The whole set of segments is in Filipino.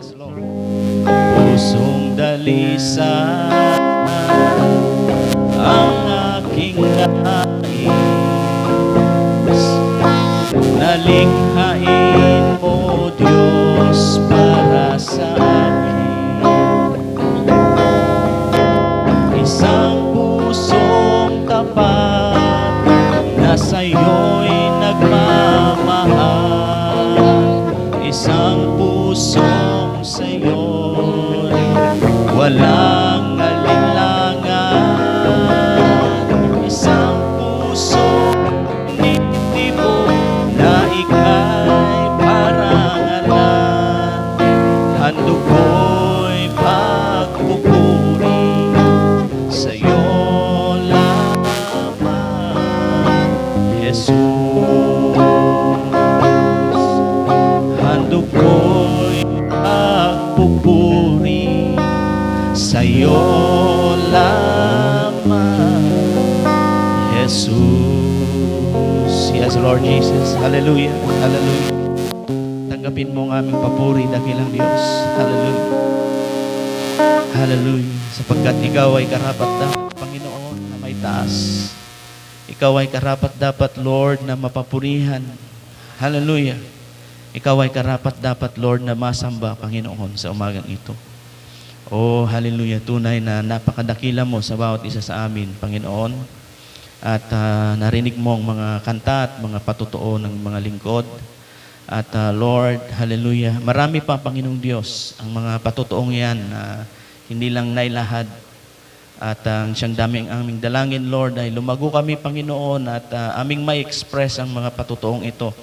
Yes, Lord. Pusong dalisan ang aking nais, nalikhain mo, Diyos, para sa akin. Isang pusong tapat na sa'yo'y nagmamahal, isang pusong sa'yo'y walang alinlangan, isang pusong nitibo na ika'y parangalan, handog ko'y pagpupuri sa'yo lamang, Jesus. Handog ko'y pagpupuri sa'yo lamang, Jesus. Yes, Lord Jesus. Hallelujah. Hallelujah. Tanggapin mo ang aming papuri, dakilang Diyos. Hallelujah. Hallelujah. Sapagkat ikaw ay karapat-dapat, Panginoon, na may taas. Ikaw ay karapat-dapat, Lord, na mapapurihan. Hallelujah. Ikaw ay karapat-dapat, Lord, na masamba, Panginoon, sa umagang ito. Oh, hallelujah. Tunay na napakadakila mo sa bawat isa sa amin, Panginoon. At narinig mo ang mga kanta at mga patutuo ng mga lingkod. At Lord, hallelujah, marami pa, Panginoong Diyos, ang mga patutuong yan na hindi lang nailahad. At ang siyang dami ang aming dalangin, Lord, ay lumago kami, Panginoon, at aming may express ang mga patutuong ito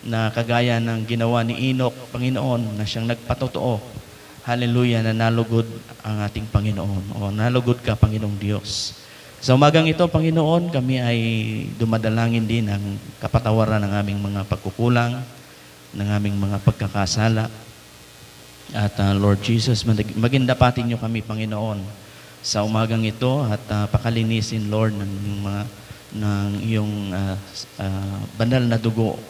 na kagaya ng ginawa ni Enoch, Panginoon, na siyang nagpatotoo. Hallelujah, na nalugod ang ating Panginoon. O nalugod ka, Panginoong Diyos. Sa umagang ito, Panginoon, kami ay dumadalangin din ang kapatawaran ng aming mga pagkukulang, ng aming mga pagkakasala. At Lord Jesus, magindapatin niyo kami, Panginoon, sa umagang ito at pakalinisin, Lord, ng iyong banal na dugo.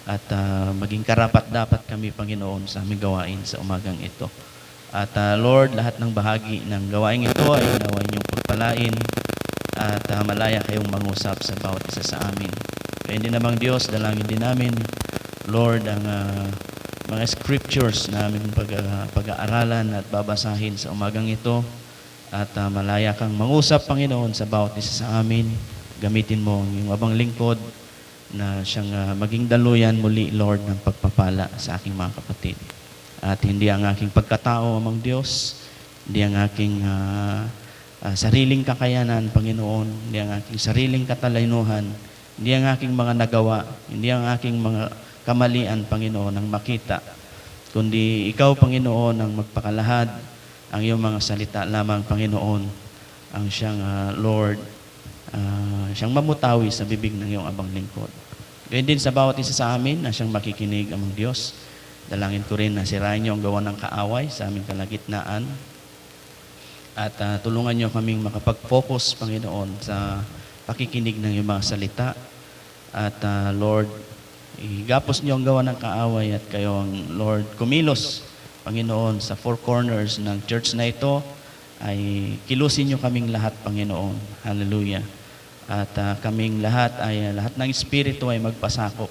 At maging karapat-dapat kami, Panginoon, sa aming gawain sa umagang ito. At Lord, lahat ng bahagi ng gawain ito ay nawa niyong pagpalain at malaya kayong mangusap sa bawat isa sa amin. Kaya hindi namang Diyos, dalangin din namin, Lord, ang mga scriptures na aming pag-aaralan at babasahin sa umagang ito. At malaya kang mangusap, Panginoon, sa bawat isa sa amin. Gamitin mo ang iyong abang lingkod na siyang maging daluyan muli, Lord, ng pagpapala sa aking mga kapatid. At hindi ang aking pagkatao, amang Diyos, hindi ang aking sariling kakayanan, Panginoon, hindi ang aking sariling katalinuhan, hindi ang aking mga nagawa, hindi ang aking mga kamalian, Panginoon, ang makita, kundi ikaw, Panginoon, ang magpakalahad, ang iyong mga salita lamang, Panginoon, ang siyang Lord, siyang mamutawi sa bibig ng iyong abang lingkod. Gayun din sa bawat isa sa amin na siyang makikinig, amang Diyos. Dalangin ko rin na sirain niyo ang gawa ng kaaway sa aming kalagitnaan. At tulungan niyo kaming makapag-focus, Panginoon, sa pakikinig ng iyong mga salita. At Lord, igapos niyo ang gawa ng kaaway at kayo ang Lord kumilos, Panginoon, sa four corners ng church na ito, ay kilusin niyo kaming lahat, Panginoon. Hallelujah. At kaming lahat ng Espiritu ay magpasakop,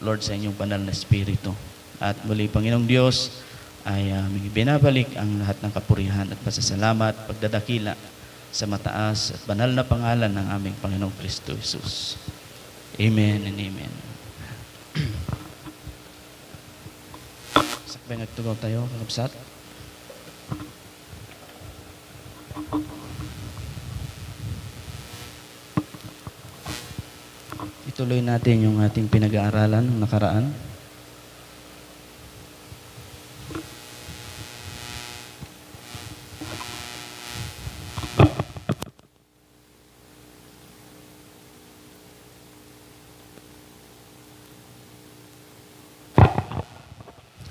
Lord, sa inyong banal na Espiritu. At muli, Panginoong Diyos, ay binabalik ang lahat ng kapurihan at pasasalamat, pagdadakila sa mataas at banal na pangalan ng aming Panginoong Kristo Jesus. Amen and amen. Sakbay nagtugaw tayo, kakabsat. Ituloy natin yung ating pinag-aaralan ng nakaraan.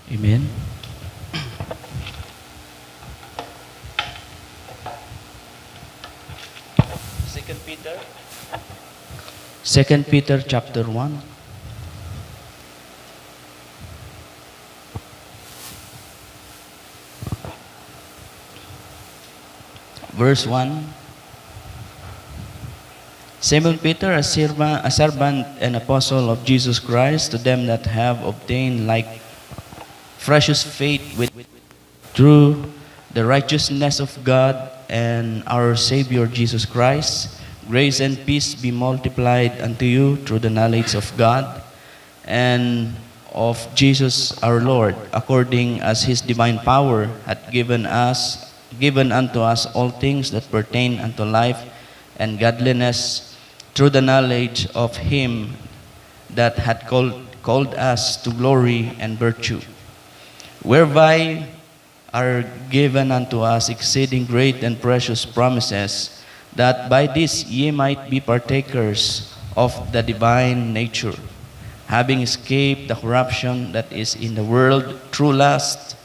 Amen. Second Peter chapter 1. verse 1. Simon Peter, a servant and apostle of Jesus Christ, to them that have obtained like precious faith through the righteousness of God and our Savior Jesus Christ, grace and peace be multiplied unto you through the knowledge of God and of Jesus our Lord, according as his divine power hath given unto us all things that pertain unto life and godliness, through the knowledge of him that hath called us to glory and virtue, whereby are given unto us exceeding great and precious promises, that by this ye might be partakers of the divine nature, having escaped the corruption that is in the world through lust.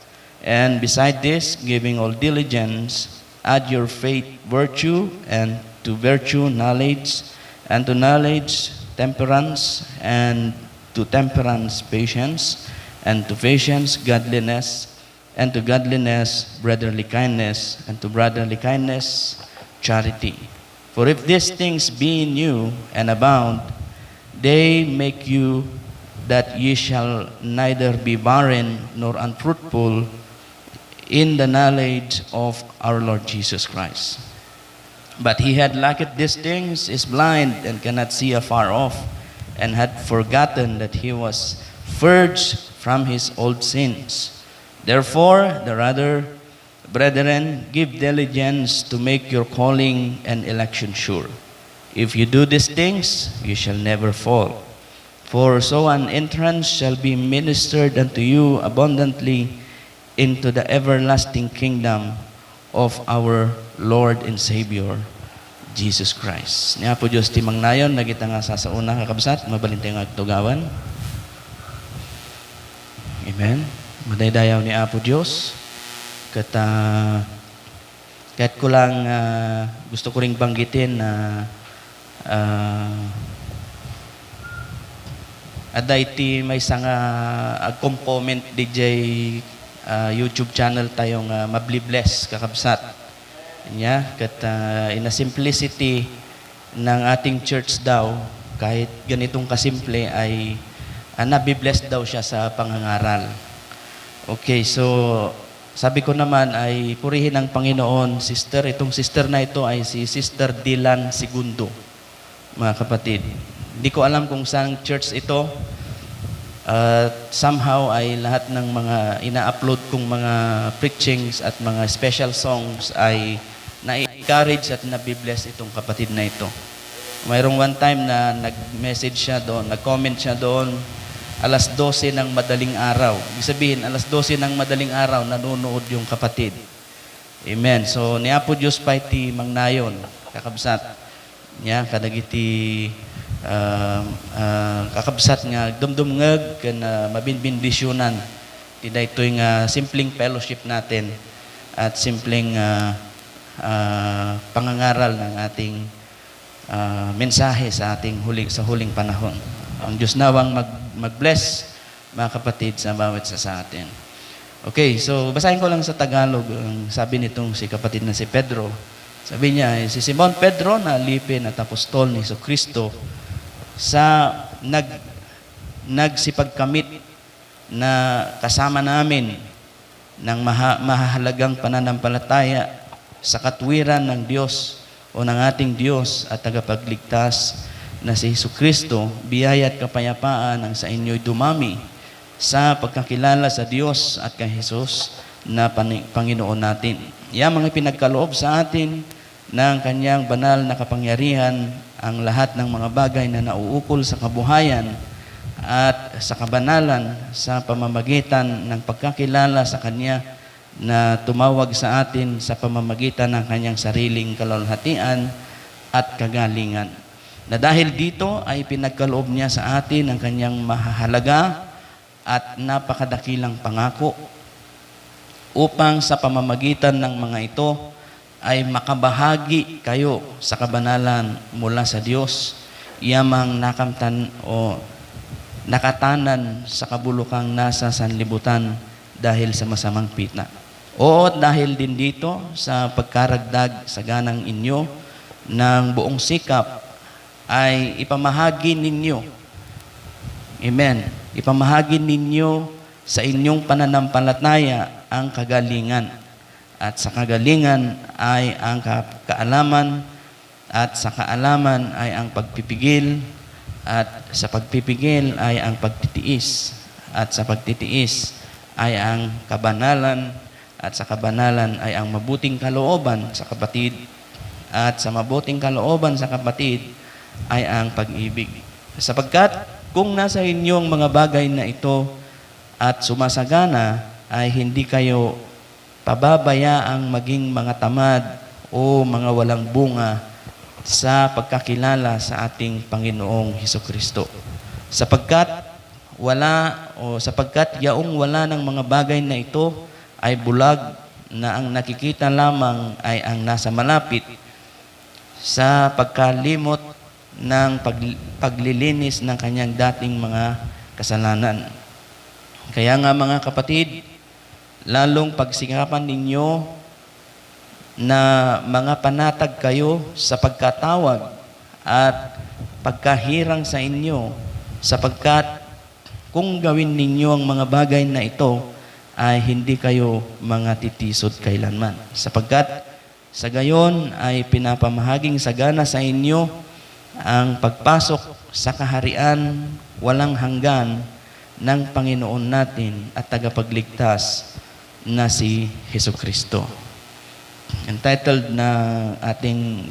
And beside this, giving all diligence, add your faith virtue, and to virtue knowledge, and to knowledge temperance, and to temperance patience, and to patience godliness, and to godliness brotherly kindness, and to brotherly kindness charity. For if these things be in you and abound, they make you that ye shall neither be barren nor unfruitful in the knowledge of our Lord Jesus Christ. But he had lacked these things, is blind, and cannot see afar off, and had forgotten that he was purged from his old sins. Therefore, the rather, brethren, give diligence to make your calling and election sure. If you do these things, you shall never fall. For so an entrance shall be ministered unto you abundantly into the everlasting kingdom of our Lord and Savior, Jesus Christ. Niya po Diyos timang nayon, nagita nga sa una kakabsat, mabalintay nga tugawan. Amen. Madaydayaw ni Apo Diyos. Kahit ko lang gusto ko ring banggitin na adayti may sanga component DJ YouTube channel tayong mablibless kakabsat niya in a simplicity ng ating church daw, kahit ganitong kasimple ay nabibless daw siya sa pangangaral. Okay, so sabi ko naman ay purihin ang Panginoon, sister. Itong sister na ito ay si Sister Dylan Segundo, mga kapatid. Hindi ko alam kung saan church ito. Somehow ay lahat ng mga ina-upload kong mga preachings at mga special songs ay na-encourage at nabibless itong kapatid na ito. Mayroong one time na nag-message siya doon, nag-comment siya doon, alas 12 ng madaling araw. Ibig sabihin, alas 12 ng madaling araw, nanonood yung kapatid. Amen. So, niya po Diyos pa iti mangnayon, kakabsat. Niya, kadagiti kakabsat nga, dumdumngag, kan mabinbindisyonan. Tida ito yung simpleng fellowship natin at simpleng pangangaral ng ating mensahe sa huling panahon. Ang Diyos nawang mag-bless, mga kapatid, sa bawat sa atin. Okay, so basahin ko lang sa Tagalog ang sabi nitong si kapatid na si Pedro. Sabi niya, si Simon Pedro na alipin at apostol ni Jesucristo sa nagsipagkamit na kasama namin ng mahahalagang pananampalataya sa katwiran ng Diyos o ng ating Diyos at tagapagligtas na si Jesucristo, biyaya at kapayapaan ang sa inyo'y dumami sa pagkakilala sa Diyos at kay Jesus na Panginoon natin. Yang mga pinagkaloob sa atin ng kanyang banal na kapangyarihan ang lahat ng mga bagay na nauukol sa kabuhayan at sa kabanalan sa pamamagitan ng pagkakilala sa Kanya na tumawag sa atin sa pamamagitan ng Kanyang sariling kalulhatian at kagalingan. Na dahil dito ay pinagkaloob niya sa atin ang Kanyang mahahalaga at napakadakilang pangako upang sa pamamagitan ng mga ito ay makabahagi kayo sa kabanalan mula sa Diyos, yamang nakamtan o nakatanan sa kabulukang nasa sanlibutan dahil sa masamang pitna. Oo, dahil din dito sa pagkaragdag sa ganang inyo ng buong sikap ay ipamahagi ninyo. Amen. Ipamahagi ninyo sa inyong pananampalataya ang kagalingan. At sa kagalingan ay ang kaalaman, at sa kaalaman ay ang pagpipigil, at sa pagpipigil ay ang pagtitiis, at sa pagtitiis ay ang kabanalan, at sa kabanalan ay ang mabuting kalooban sa kapatid, at sa mabuting kalooban sa kapatid ay ang pag-ibig. Sapagkat kung nasa inyo ang mga bagay na ito at sumasagana, ay hindi kayo pababayaang maging mga tamad o mga walang bunga sa pagkakilala sa ating Panginoong Hesukristo. Sapagkat yaong wala ng mga bagay na ito ay bulag, na ang nakikita lamang ay ang nasa malapit sa pagkalimot ng paglilinis ng kanyang dating mga kasalanan. Kaya nga mga kapatid, lalong pagsikapan ninyo na mga panatag kayo sa pagkatawag at pagkahirang sa inyo, sapagkat kung gawin ninyo ang mga bagay na ito, ay hindi kayo mga titisod kailanman. Sapagkat sa gayon ay pinapamahaging sagana sa inyo ang pagpasok sa kaharian walang hanggan ng Panginoon natin at tagapagligtas na si Hesukristo. Entitled na ating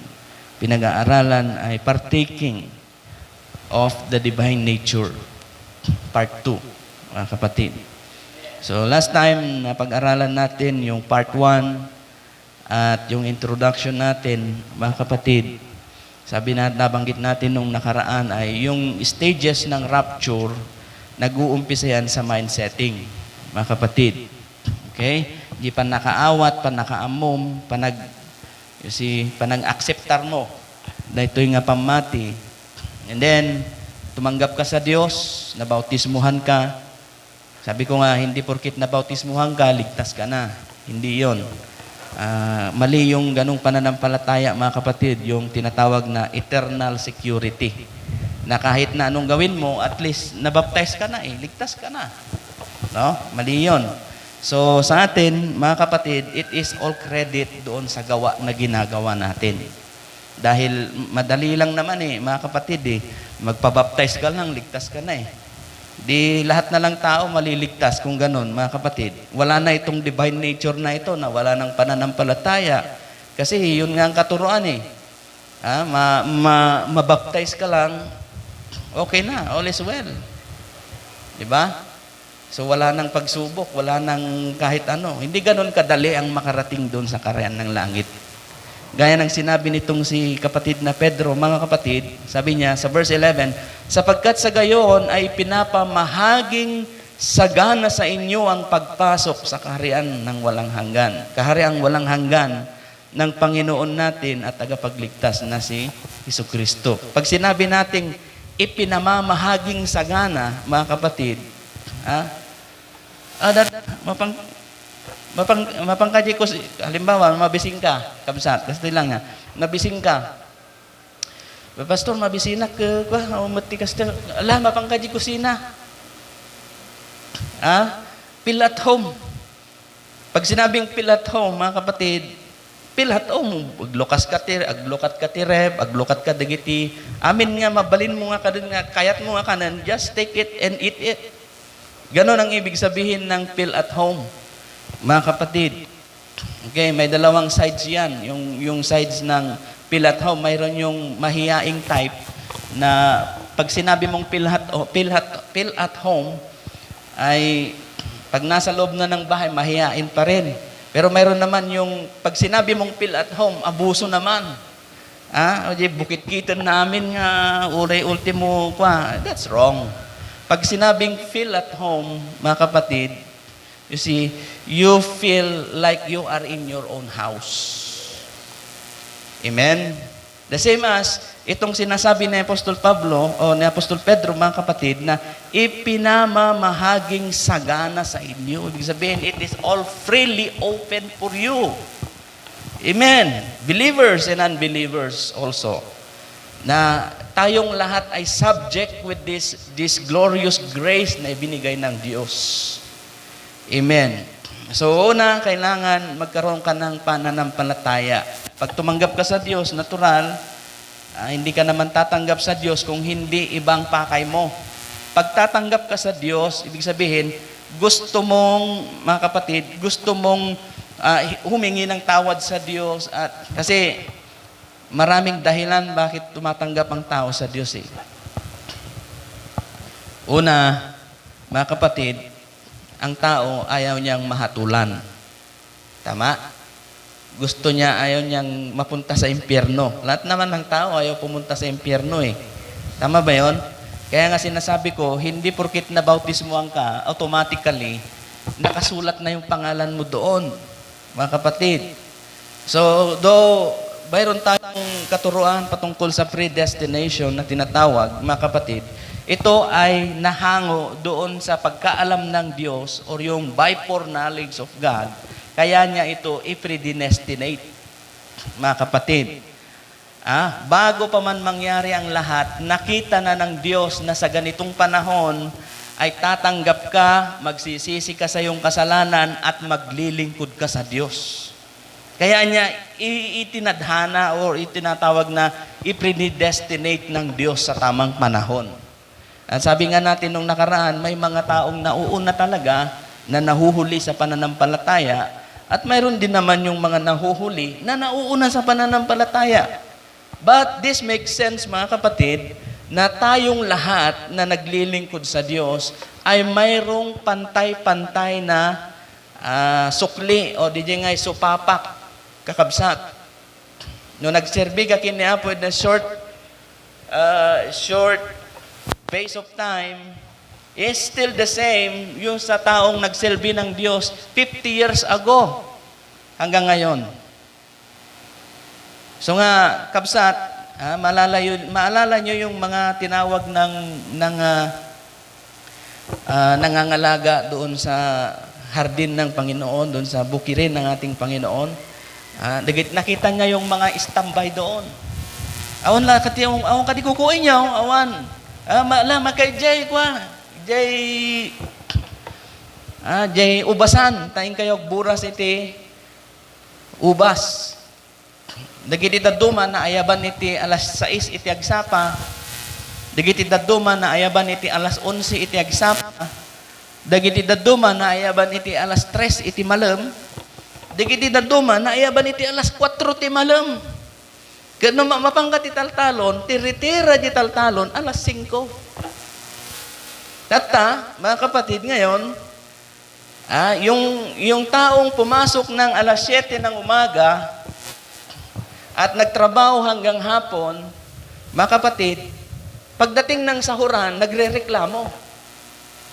pinag-aaralan ay Partaking of the Divine Nature, Part 2, mga kapatid. So last time, napag-aralan natin yung Part 1 at yung introduction natin, mga kapatid. Sabi na, nabanggit natin nung nakaraan ay yung stages ng rapture, nag-uumpisa yan sa mind setting, mga kapatid. Okay? Di pa nakaawat, pa nakaamom, panag-acceptar mo na ito'y nga pamati. And then, tumanggap ka sa Diyos, nabautismuhan ka. Sabi ko nga, hindi porkit nabautismuhan ka, ligtas ka na. Hindi yon. Mali yung ganong pananampalataya, mga kapatid, yung tinatawag na eternal security. Na kahit na anong gawin mo, at least nabaptize ka na ligtas ka na. No? Mali yun. So sa atin, mga kapatid, it is all credit doon sa gawa na ginagawa natin. Dahil madali lang naman mga kapatid magpabaptize ka lang, ligtas ka na Di lahat na lang tao maliligtas kung ganun, mga kapatid. Wala na itong divine nature na ito, na wala ng pananampalataya. Kasi yun nga ang katuruan mabaptize ka lang, okay na, all is well. Diba? So wala nang pagsubok, wala nang kahit ano. Hindi ganun kadali ang makarating doon sa kaharian ng langit. Gaya ng sinabi nitong si kapatid na Pedro, mga kapatid, sabi niya sa verse 11, sapagkat sa gayon ay pinapamahaging sagana sa inyo ang pagpasok sa kaharian ng walang hanggan. Kahariang walang hanggan ng Panginoon natin at tagapagligtas na si Hesukristo. Pag sinabi nating ipinamamahaging sagana, mga kapatid, mapangkaji ko, halimbawa, mabising ka, kabsat, kasi lang mabising ka. Pastor, mabisina ka, umati ka, mapangkaji ko sina. Pill at home. Pag sinabing pill at home, mga kapatid, pill at home, aglokat ka tireb, aglokat ka dagiti, amin nga, mabalin mo nga ka dun nga, kayat mo nga kanan, just take it and eat it. Ganon ang ibig sabihin ng pill at home. Mga kapatid, okay, may dalawang sides yan. Yung sides ng pill at home, mayroon yung mahiyaing type na pag sinabi mong pill at home, ay pag nasa loob na ng bahay, mahiyain pa rin. Pero mayroon naman yung pag sinabi mong pill at home, abuso naman. Bukit-kitan namin nga, ulay ultimo kwa. That's wrong. Pag sinabing feel at home, mga kapatid, you see, you feel like you are in your own house. Amen? The same as itong sinasabi ni Apostol Pablo o ni Apostol Pedro, mga kapatid, na ipinamamahaging sagana sa inyo. Ibig sabihin, it is all freely open for you. Amen. Believers and unbelievers also. Na tayong lahat ay subject with this glorious grace na ibinigay ng Diyos. Amen. So, una, kailangan magkaroon ka ng pananampalataya. Pag tumanggap ka sa Diyos, natural, hindi ka naman tatanggap sa Diyos kung hindi ibang pakay mo. Pag tatanggap ka sa Diyos, ibig sabihin, gusto mong, mga kapatid, gusto mong humingi ng tawad sa Diyos. At kasi maraming dahilan bakit tumatanggap ang tao sa Diyos. Una, mga kapatid, ang tao ayaw niyang mahatulan. Tama? Gusto niya, ayaw niyang mapunta sa impyerno. Lahat naman ng tao ayaw pumunta sa impyerno eh. Tama ba yun? Kaya nga sinasabi ko, hindi porkit nabautismuhan ka, automatically, nakasulat na yung pangalan mo doon, mga kapatid. So, though, mayroon tayong katuruan patungkol sa predestination na tinatawag, mga kapatid, ito ay nahango doon sa pagkaalam ng Diyos or yung by foreknowledge of God. Kaya niya ito i-predestinate, mga kapatid. Bago pa man mangyari ang lahat, nakita na ng Diyos na sa ganitong panahon ay tatanggap ka, magsisisi ka sa iyong kasalanan at maglilingkod ka sa Diyos. Kaya niya itinadhana o itinatawag na i-predestinate ng Diyos sa tamang panahon. At sabi nga natin nung nakaraan, may mga taong nauuna talaga na nahuhuli sa pananampalataya at mayroon din naman yung mga nahuhuli na nauuna sa pananampalataya. But this makes sense, mga kapatid, na tayong lahat na naglilingkod sa Diyos ay mayroong pantay-pantay na sukli o di ngay supapak, kakabsat. No nagserbi ka kini Apo na short space of time is still the same yung sa taong nagsilbi ng Diyos 50 years ago hanggang ngayon. So nga, kabsat, maalala nyo yung mga tinawag ng nangangalaga doon sa hardin ng Panginoon, doon sa bukirin ng ating Panginoon. Nakita niya yung mga standby doon. Awan kati kukuin niyo, awan. Makay Jay ubasan, taing kayo buras iti ubas. Dagiti daduman na ayaban iti alas 6 iti agsapa. Dagiti daduman na ayaban iti alas 11 iti agsapa. Dagiti daduman na ayaban iti alas 3 iti malam. Dagiti daduman na ayaban iti alas 4 iti malam. Kano mapangkat italtalon, tiritira di taltalon, alas 5. Tata, mga kapatid, ngayon, yung taong pumasok ng alas 7 ng umaga at nagtrabaho hanggang hapon, mga kapatid, pagdating ng sahuran, nagre-reklamo.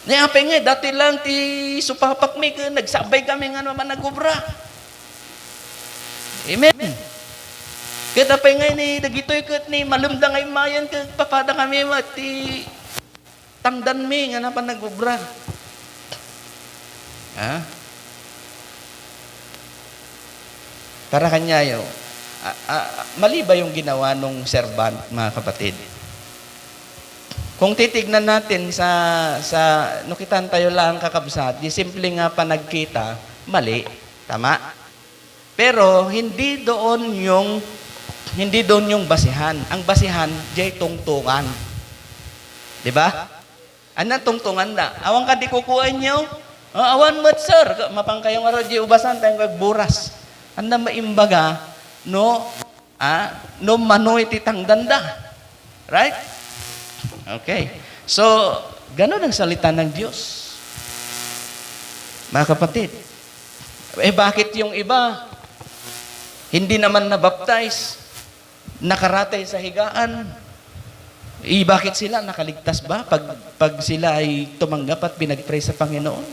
Niyapay nga, dati lang ti supapak mi, nagsabay kami nga naman nagubra. Amen. Kita pa nga ni, dagitoy kat ni, malumda ngay mayan, papada kami, ti tangdan mi, nga naman nagubra. Para kanya yo, mali ba yung ginawa nung servant, mga kapatid? Kung titignan natin sa nukitan tayo lang kakabsat, di simple nga pa nagkita, mali, tama? Pero hindi doon yung basihan. Ang basihan, jay tungtungan. Di ba? Ano tungtungan na? Awang ka di kukuha nyo? Awan mo, sir. Mapang kayong araw di ubasan, tayong kagburas. Anda maimbaga, no manoy titang danda. Right? Okay. So, ganun ang salita ng Diyos. Mga kapatid. Bakit yung iba hindi naman nabaptize? Nakaratay sa higaan. Bakit sila nakaligtas ba pag sila ay tumanggap at pinag-pray sa Panginoon?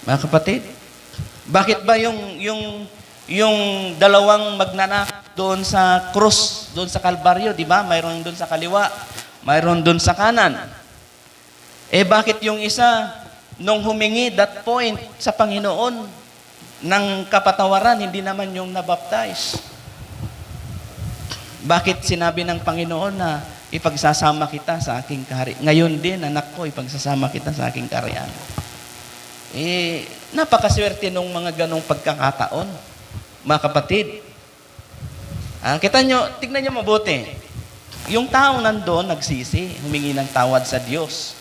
Mga kapatid, bakit ba yung dalawang magnanak doon sa krus, doon sa Kalbaryo, di ba? Mayroon doon sa kaliwa, mayroon doon sa kanan. Bakit yung isa, nung humingi that point sa Panginoon ng kapatawaran, hindi naman yung nabaptize? Bakit sinabi ng Panginoon na ipagsasama kita sa aking kaharian? Ngayon din, anak ko, ipagsasama kita sa aking kaharian. Napakaswerte nung mga ganong pagkakataon, mga kapatid. Tignan nyo mabuti. Yung taong nandoon, nagsisi, humingi ng tawad sa Diyos.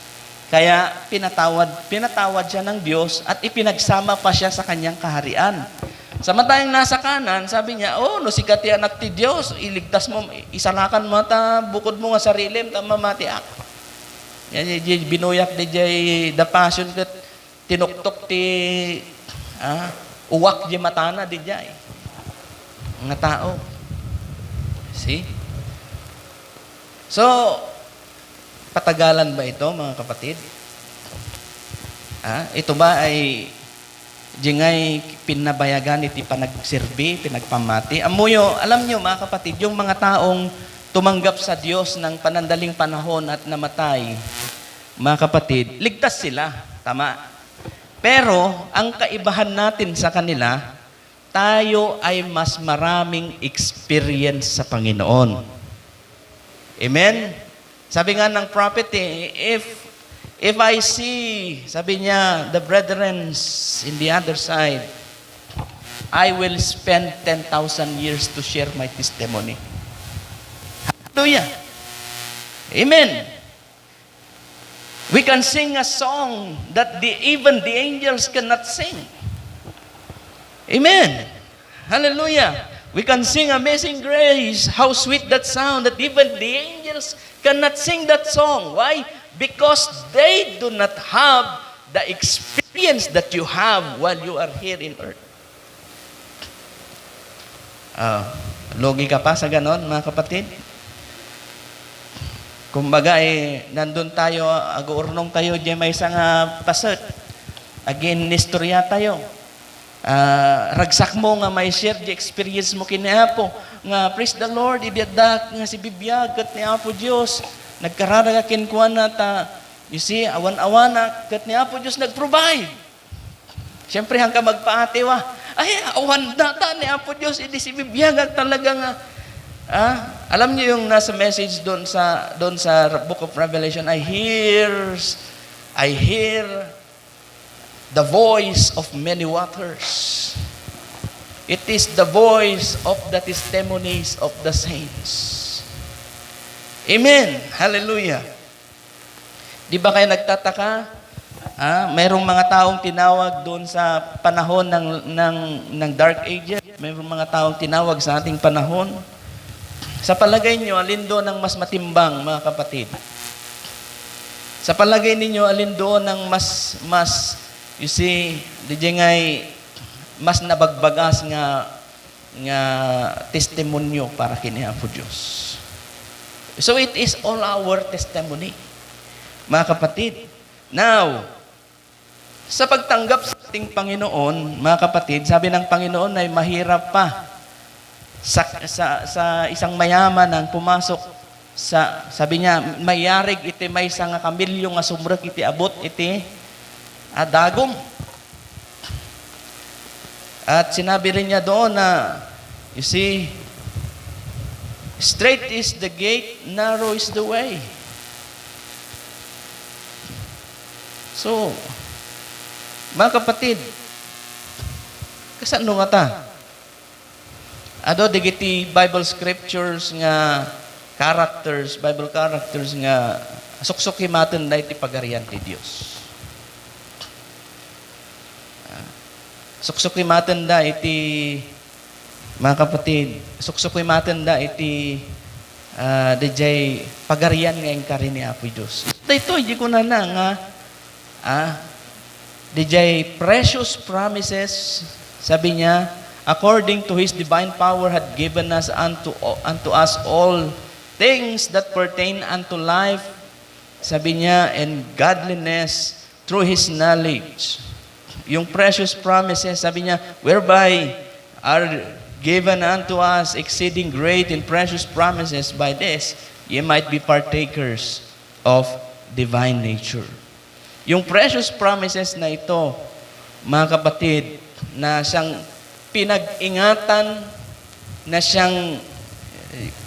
Kaya pinatawad siya ng Diyos at ipinagsama pa siya sa kanyang kaharian. Samantalang nasa kanan, sabi niya, no sikat yan anak ti Diyos, iligtas mo, isalakan mo, bukod mo nga sarili, mamatiak. Yan, binuyak di jay the passion kat tinuktok ti uwak di matana di jay. Mga tao. See? So, patagalan ba ito, mga kapatid? Ito ba ay jingay pinabayagan iti panagserbi, pinagpamati? Alam nyo, mga kapatid, yung mga taong tumanggap sa Diyos ng panandaling panahon at namatay, mga kapatid, ligtas sila. Tama. Pero, ang kaibahan natin sa kanila, tayo ay mas maraming experience sa Panginoon. Amen? Sabi nga ng prophet, if I see, sabi niya, the brethren in the other side, I will spend 10,000 years to share my testimony. Hallelujah. Amen. We can sing a song that even the angels cannot sing. Amen. Hallelujah. We can sing Amazing Grace. How sweet that sound that even the angels cannot sing that song. Why? Because they do not have the experience that you have while you are here in earth. Logi ka pa sa ganon, mga kapatid? Kumbaga, nandun tayo, ag-urnong tayo, diyan may isang pasat. Again, nistorya tayo. Ragsak mo nga may share di experience mo kinapo nga praise the Lord ibiadak nga si bibiyag kat ni Apo Dios nagkararaga kinkuan na ta you see awan-awana kat ni Apo Dios nagprovide. Siyempre hanggang magpaati wa awan data ni Apo Dios idi si bibiyag talaga nga alam niyo yung nasa message doon sa Book of Revelation, I hear the voice of many waters. It is the voice of the testimonies of the saints. Amen. Hallelujah. Di ba kayo nagtataka? Mayroong mga taong tinawag doon sa panahon ng Dark Ages. Mayroong mga taong tinawag sa ating panahon. Sa palagay nyo, alin doon ang mas matimbang, mga kapatid? Sa palagay ninyo, alin doon ang mas you see, DJ ngay mas nabagbagas nga testimonyo para kini Apo Diyos. So it is all our testimony, mga kapatid. Now, sa pagtanggap sa ating Panginoon, mga kapatid, sabi ng Panginoon ay mahirap pa sa isang mayaman ang pumasok sabi niya, mayarig iti may isang kamilyo nga sumrek iti abot iti dagom. At sinabi rin niya doon na, you see, straight is the gate, narrow is the way. So, mga kapatid, kasano nga ta? Digiti Bible scriptures nga Bible characters nga suksok-himatan na iti pagarian ti Diyos. Suksok-himatan da iti, mga kapatid, suksok-himatan da iti DJ pagarian nga yung karin ni Apo Diyos. Ito, hindi ko na nga, DJ precious promises, sabi niya, according to His divine power had given us unto us all things that pertain unto life, sabi niya, and godliness through His knowledge. Yung precious promises, sabi niya, whereby are given unto us exceeding great and precious promises, by this ye might be partakers of divine nature. Yung precious promises na ito, mga kapatid, na siyang pinag-ingatan, na siyang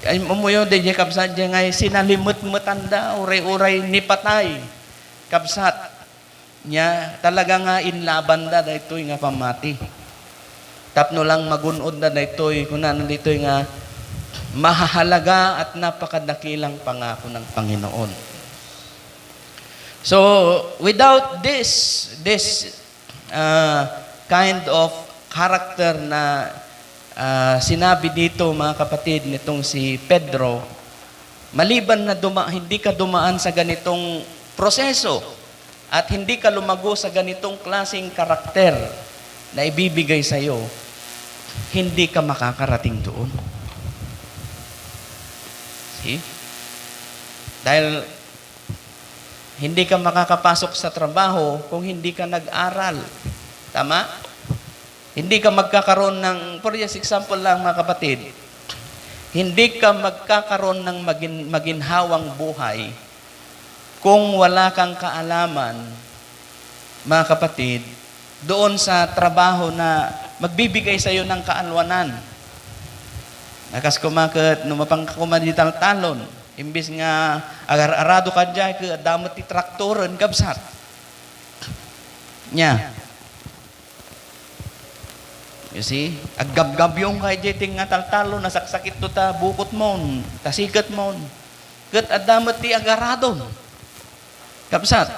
ay umuyo de kabsat diya ngay sinalimut-mutan da uray-uray ni patay kabsat niya talaga nga inlaban da daytoy nga pamati tapno lang magunod da daytoy kunan daytoy nga mahahalaga at napakadakilang pangako ng Panginoon. So without this kind of character na sinabi dito mga kapatid nitong si Pedro, maliban na hindi ka dumaan sa ganitong proseso at hindi ka lumago sa ganitong klaseng karakter na ibibigay sa iyo, hindi ka makakarating doon. See? Dahil hindi ka makakapasok sa trabaho kung hindi ka nag-aral. Tama? Hindi ka magkakaroon ng, for example lang mga kapatid, hindi ka magkakaroon ng maginhawang buhay kung wala kang kaalaman, mga kapatid, doon sa trabaho na magbibigay sa iyo ng kaalwanan. Nakas kumakat, numapang kumadital talon, imbis nga agar-arado ka dyan, damot ti traktoren, kabsat. Nya. You see? Aggab-gab yung kay jeting nga taltalo, nasaksakit to ta, bukot mon, tasikat mon. Kat adamat ti agarado. Kapsat.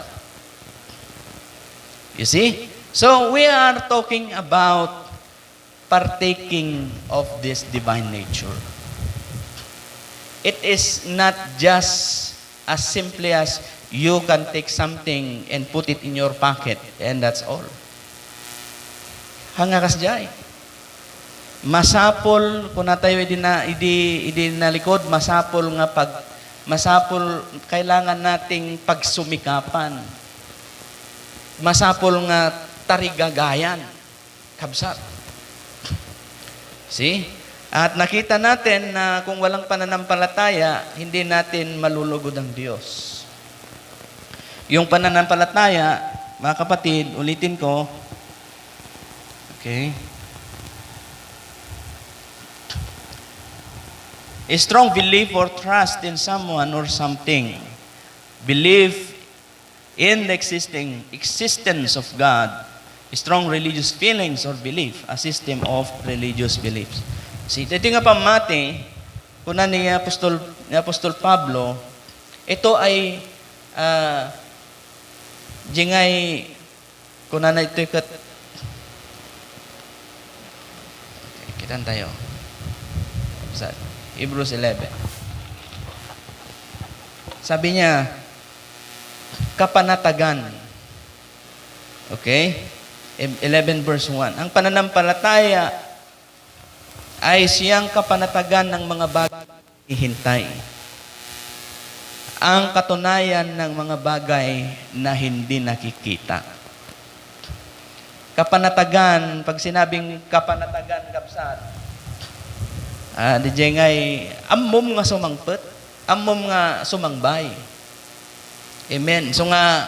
You see? So, we are talking about partaking of this divine nature. It is not just as simply as you can take something and put it in your pocket and that's all. Hangakas jay. Masapol kung natayo idi nalikod, masapol kailangan nating pagsumikapan. Masapol nga tarigagayan. Kabsat. See? At nakita natin na kung walang pananampalataya, hindi natin malulugod ang Diyos. Yung pananampalataya, mga kapatid, ulitin ko, okay? A strong belief or trust in someone or something. Belief in the existence of God. Strong religious feelings or belief. A system of religious beliefs. See, ito nga pamati, kuna ni Apostol Pablo, ito ay jingay kuna na ito kitan tayo. Sa Hebrews 11. Sabi niya, kapanatagan. Okay? 11 verse 1. Ang pananampalataya ay siyang kapanatagan ng mga bagay hihintay. Ang katunayan ng mga bagay na hindi nakikita. Kapanatagan, pag sinabing kapanatagan, kapsat, DJ ngay, ammom nga sumangpet, ammom nga sumangbay. Amen. So nga,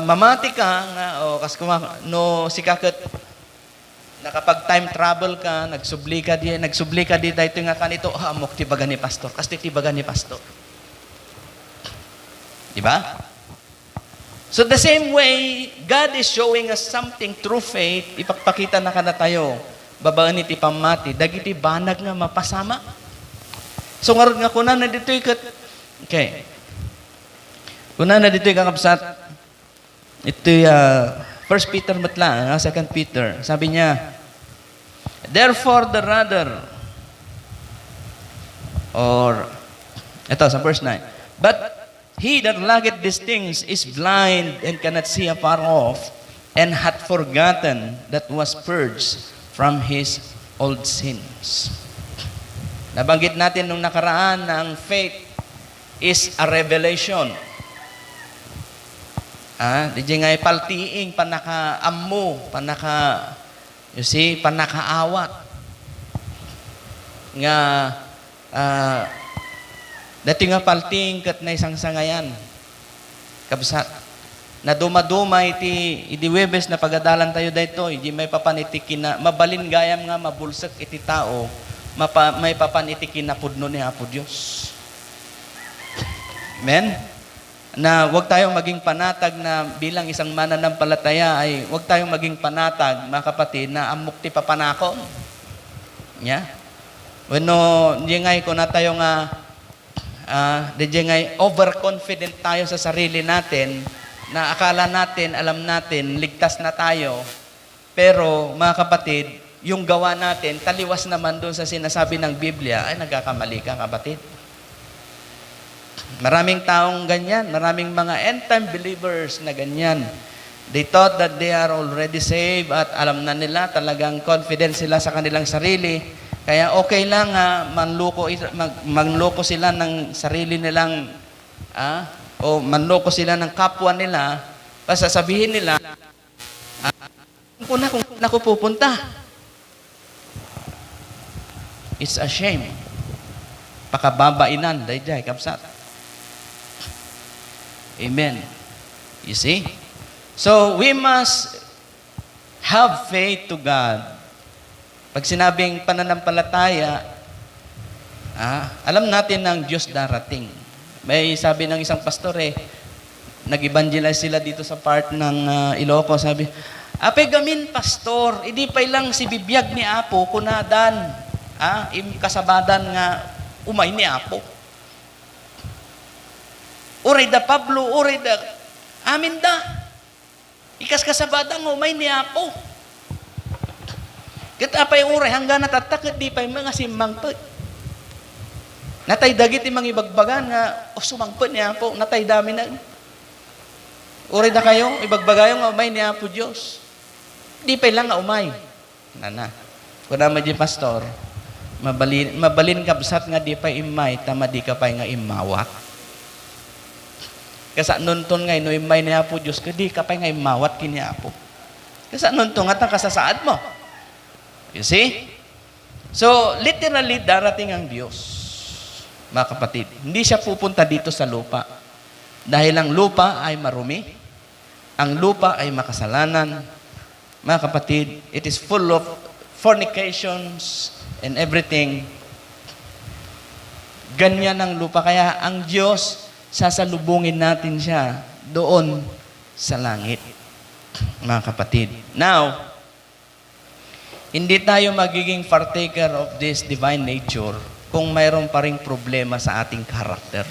mamati ka nga, o kas no sikaket, nakapag time travel ka, nagsubli ka di dahito nga kanito, amok tibaga ni pastor, kasi tibaga ni pastor. Diba? So the same way, God is showing us something through faith, ipagpakita na kana tayo, babaan iti pamati, dagiti banag nga mapasama. So ngarod nga kuna na dito ikat, okay. Kuna na dito kakabsat, ito 1 Peter matla, 2 Peter, sabi niya, therefore the rather, or, ito sa verse 9, but he that lacketh these things is blind and cannot see afar off, and hath forgotten that was purged from his old sins. Nabanggit natin nung nakaraan na ang faith is a revelation. Di nga paltiing, panaka-ammo, you see, panakaawat. nga dati nga palting kat na isang sangayan. Kabsat. Na dumaduma iti Webes na pagadalan tayo dayto, hindi may papanitikin na mabalin gayam nga mabulsak iti tao, may papanitikin na pudno ni Apo Diyos. Amen? Na huwag tayong maging panatag na bilang isang mananampalataya ay huwag tayong maging panatag, mga kapatid, na amukti papanakon. Yeah? Bueno, hindi nga ko na tayo nga di nga overconfident tayo sa sarili natin na akala natin, alam natin, ligtas na tayo. Pero, mga kapatid, yung gawa natin, taliwas naman doon sa sinasabi ng Biblia, ay nagkakamali ka, kapatid. Maraming taong ganyan, maraming mga end-time believers na ganyan. They thought that they are already saved at alam na nila, talagang confident sila sa kanilang sarili. Kaya okay lang manloko sila ng sarili nilang o manloko sila ng kapwa nila, sasabihin nila, kung ako pupunta. It's a shame. Pakababainan, dayjay, kapsat. Amen. You see? So, we must have faith to God. Pag sinabing pananampalataya, alam natin ng Diyos darating. May sabi ng isang pastor nag-evangelize sila dito sa part ng Ilocos, sabi, apay gamin pastor, hindi pa lang si bibiyag ni Apo, kunadan, kasabadan nga umay ni Apo. Uray da Pablo, uray da, amin da, ikas kasabadan nga umay ni Apo. Kita apay uray, hanggang natatakit, di pa yung mga simbang pa. Natay dagit yung mga ibagbagan nga, sumangpon niya po, natay dami na. Uri na kayo, ibagbagayo nga umay niya po Diyos. Di pa lang nga umay. Nana. Kung naman di pastor, mabalin kabsat nga di pa imay, tama di ka pa nga imawat. Kasa nunton nga, no imay niya po Diyos, di ka pa nga imawat kiniya po. Kasa nunton nga, kasasaad mo. You see? So, literally, darating ang Diyos. Mga kapatid, hindi siya pupunta dito sa lupa. Dahil ang lupa ay marumi, ang lupa ay makasalanan. Mga kapatid, it is full of fornications and everything. Ganyan ang lupa. Kaya ang Diyos, sasalubungin natin siya doon sa langit. Mga kapatid. Now, hindi tayo magiging partaker of this divine nature kung mayroon pa ring problema sa ating karakter.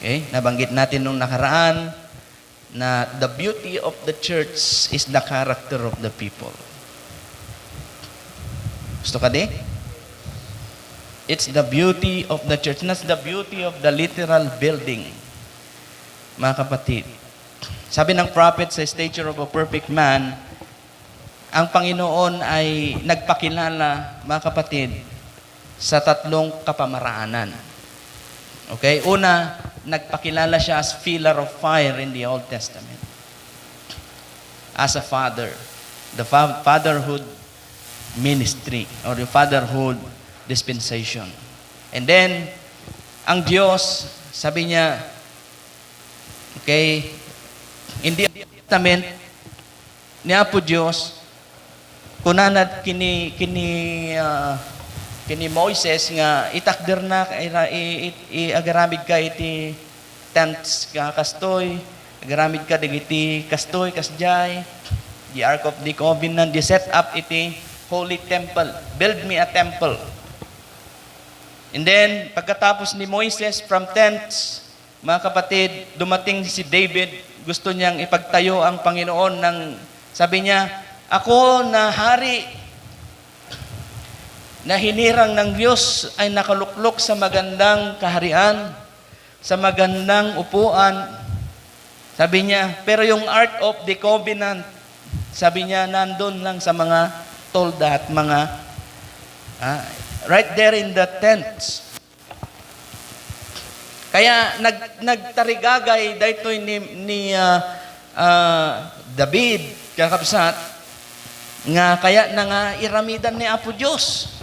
Okay? Nabanggit natin nung nakaraan na the beauty of the church is the character of the people. Gusto ka di? It's the beauty of the church, not the beauty of the literal building. Mga kapatid, sabi ng prophet sa stature of a perfect man, ang Panginoon ay nagpakilala, mga kapatid, sa tatlong kapamaraanan. Okay? Una, nagpakilala siya as pillar of fire in the Old Testament. As a father. The fatherhood ministry or the fatherhood dispensation. And then, ang Diyos, sabi niya, okay, in the Old Testament, niya po Diyos, kunanad kini Moises nga itakder na agaramid ka iti tents ka kastoy, agaramid ka digiti kastoy kasjay, the Ark of the Covenant, di set up iti holy temple, build me a temple. And then pagkatapos ni Moises from tents, mga kapatid, dumating si David, gusto niyang ipagtayo ang Panginoon ng, sabi niya, ako na hari na hinirang ng Diyos ay nakaluklok sa magandang kaharian, sa magandang upuan. Sabi niya, pero yung Ark of the Covenant, sabi niya, nandun lang sa mga tolda at mga, right there in the tents. Kaya nagtarigagay dito ni David, kakapsat, nga kaya na nga iramidan ni Apo Diyos.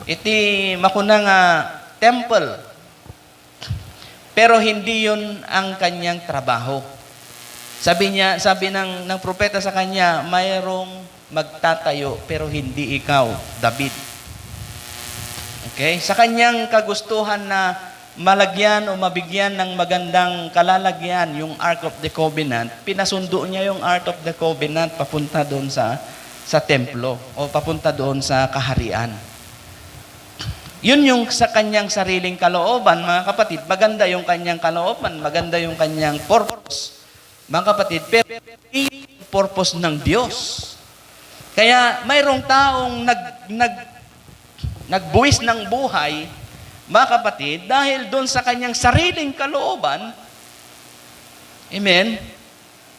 iti makuna nga temple. Pero hindi yun ang kanyang trabaho. Sabi ng propeta sa kanya, mayroong magtatayo pero hindi ikaw, David. Okay? Sa kanyang kagustuhan na malagyan o mabigyan ng magandang kalalagyan yung Ark of the Covenant, pinasundo niya yung Ark of the Covenant papunta doon sa templo o papunta doon sa kaharian. Yun yung sa kanyang sariling kalooban, mga kapatid. Maganda yung kanyang kalooban, maganda yung kanyang purpose. Mga kapatid, pero hindi purpose ng Diyos. Kaya mayroong taong nagbuwis ng buhay, mga kapatid, dahil doon sa kanyang sariling kalooban, amen,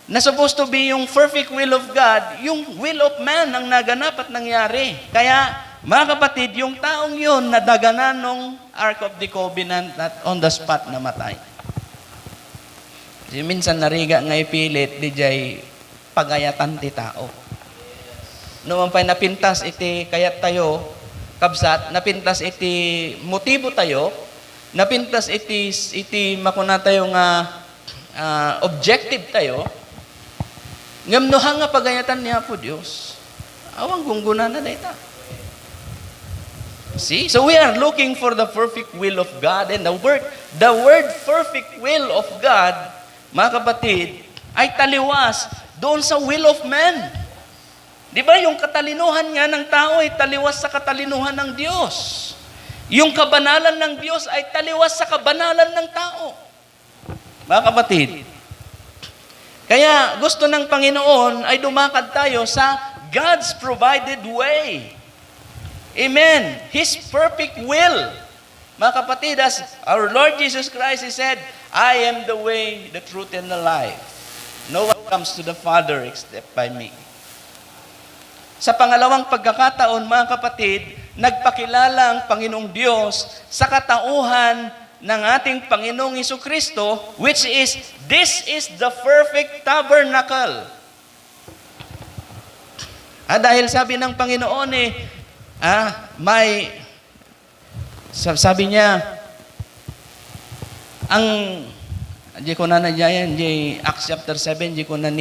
na supposed to be yung perfect will of God, yung will of man ang naganap at nangyari. Kaya, mga kapatid, yung taong yun nadaganan ng Ark of the Covenant at on the spot namatay. Kasi minsan nariga nga ipilit, di jay pagayatan ti tao. Noong pa'y napintas iti kayat tayo, kabsat, napintas iti motibo tayo, napintas iti makuna tayo nga objective tayo, ngamnohan nga pagayatan niya po Diyos. Awang gungguna na dayta. See? So we are looking for the perfect will of God, and the word perfect will of God, mga kapatid, ay taliwas doon sa will of man. Di ba yung katalinuhan nga ng tao ay taliwas sa katalinuhan ng Diyos. Yung kabanalan ng Diyos ay taliwas sa kabanalan ng tao. Mga kapatid, kaya gusto ng Panginoon ay dumakad tayo sa God's provided way. Amen. His perfect will. Mga kapatid, as our Lord Jesus Christ, He said, I am the way, the truth, and the life. No one comes to the Father except by me. Sa pangalawang pagkakataon, mga kapatid, nagpakilala ang Panginoong Diyos sa katauhan ng ating Panginoong Jesucristo, which is, this is the perfect tabernacle. Dahil sabi ng Panginoon sabi niya, di ko na nadyayan, di Acts chapter 7, di ko na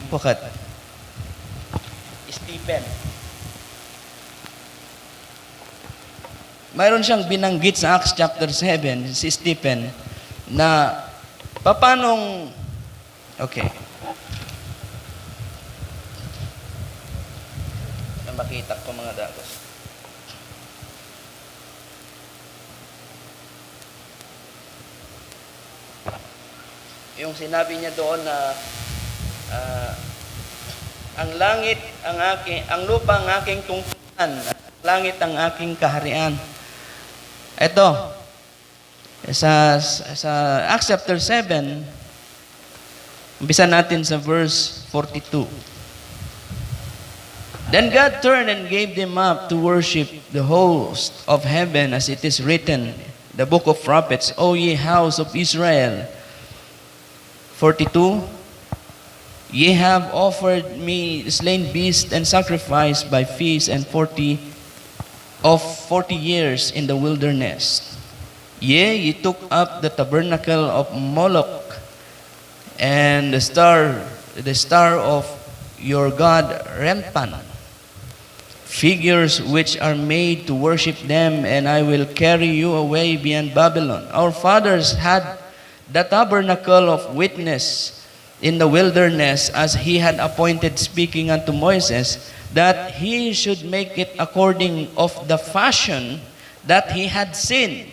pukat, Stephen. Mayroon siyang binanggit sa Acts chapter 7, si Stephen, na papanong, okay, makita ko mga dagos. Yung sinabi niya doon na ang langit ang lupa ang aking tungtungan, at langit ang aking kaharian. Ito sa Acts chapter 7, umpisa natin sa verse 42. Then God turned and gave them up to worship the host of heaven, as it is written, the book of prophets, O ye house of Israel. 42, ye have offered me slain beasts and sacrifice by feasts and 40 years in the wilderness. Yea, ye took up the tabernacle of Moloch and the star of your god Remphan, figures which are made to worship them, and I will carry you away beyond Babylon. Our fathers had the tabernacle of witness in the wilderness, as he had appointed, speaking unto Moses, that he should make it according of the fashion that he had seen,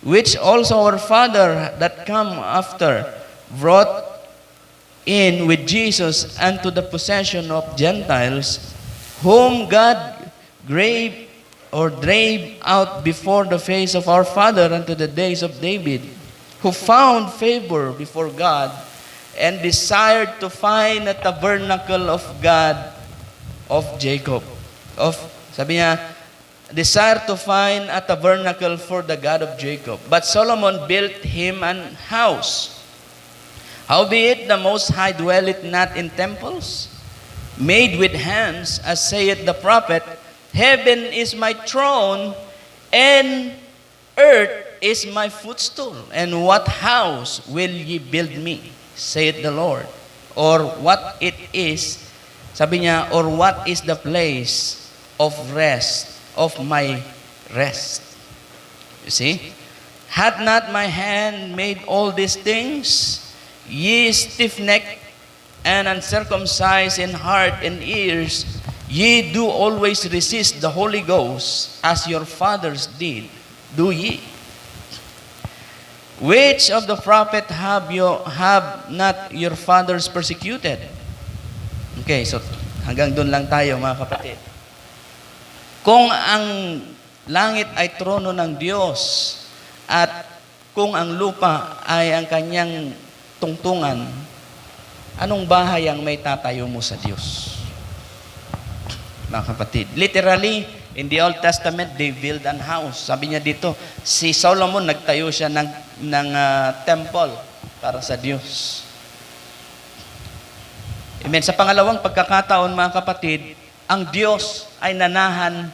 which also our father that come after brought in with Jesus unto the possession of Gentiles, whom God drave out before the face of our father unto the days of David, who found favor before God and desired to find a tabernacle of God of Jacob. Sabi niya, desired to find a tabernacle for the God of Jacob. But Solomon built him an house. Howbeit the Most High dwelleth not in temples, made with hands, as saith the prophet, heaven is my throne, and earth is my footstool. And what house will ye build me, saith the Lord? Or what it is, sabi niya, or what is the place of rest, of my rest? You see? Had not my hand made all these things? Ye stiff-necked and uncircumcised in heart and ears, ye do always resist the Holy Ghost, as your fathers did, do ye? Which of the prophet have not your fathers persecuted? Okay, so hanggang doon lang tayo, mga kapatid. Kung ang langit ay trono ng Diyos, at kung ang lupa ay ang kanyang tungtungan, anong bahay ang may tatayo mo sa Diyos? Mga kapatid, literally, in the Old Testament, they build an house. Sabi niya dito, si Solomon nagtayo siya ng temple para sa Diyos. Amen. Sa pangalawang pagkakataon, mga kapatid, ang Diyos ay nanahan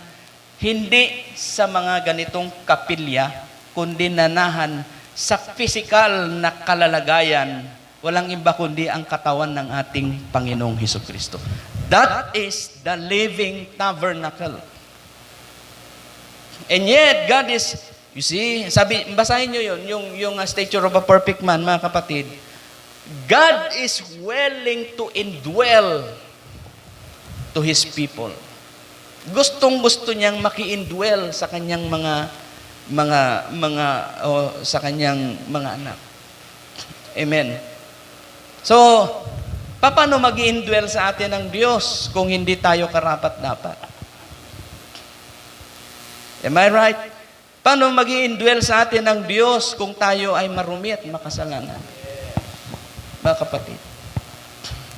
hindi sa mga ganitong kapilya, kundi nanahan sa physical na kalalagayan, walang iba kundi ang katawan ng ating Panginoong Hesukristo. That is the living tabernacle. And yet, God is, you see, basahin nyo yun, yung stature of a perfect man, mga kapatid. God is willing to indwell to His people. Gustong-gusto niyang maki-indwell sa kanyang sa kanyang mga anak. Amen. So, paano mag-i-indwell sa atin ang Diyos kung hindi tayo karapat-dapat? Am I right? Paano mag-i-indwell sa atin ang Diyos kung tayo ay marumi at makasalanan? Mga kapatid.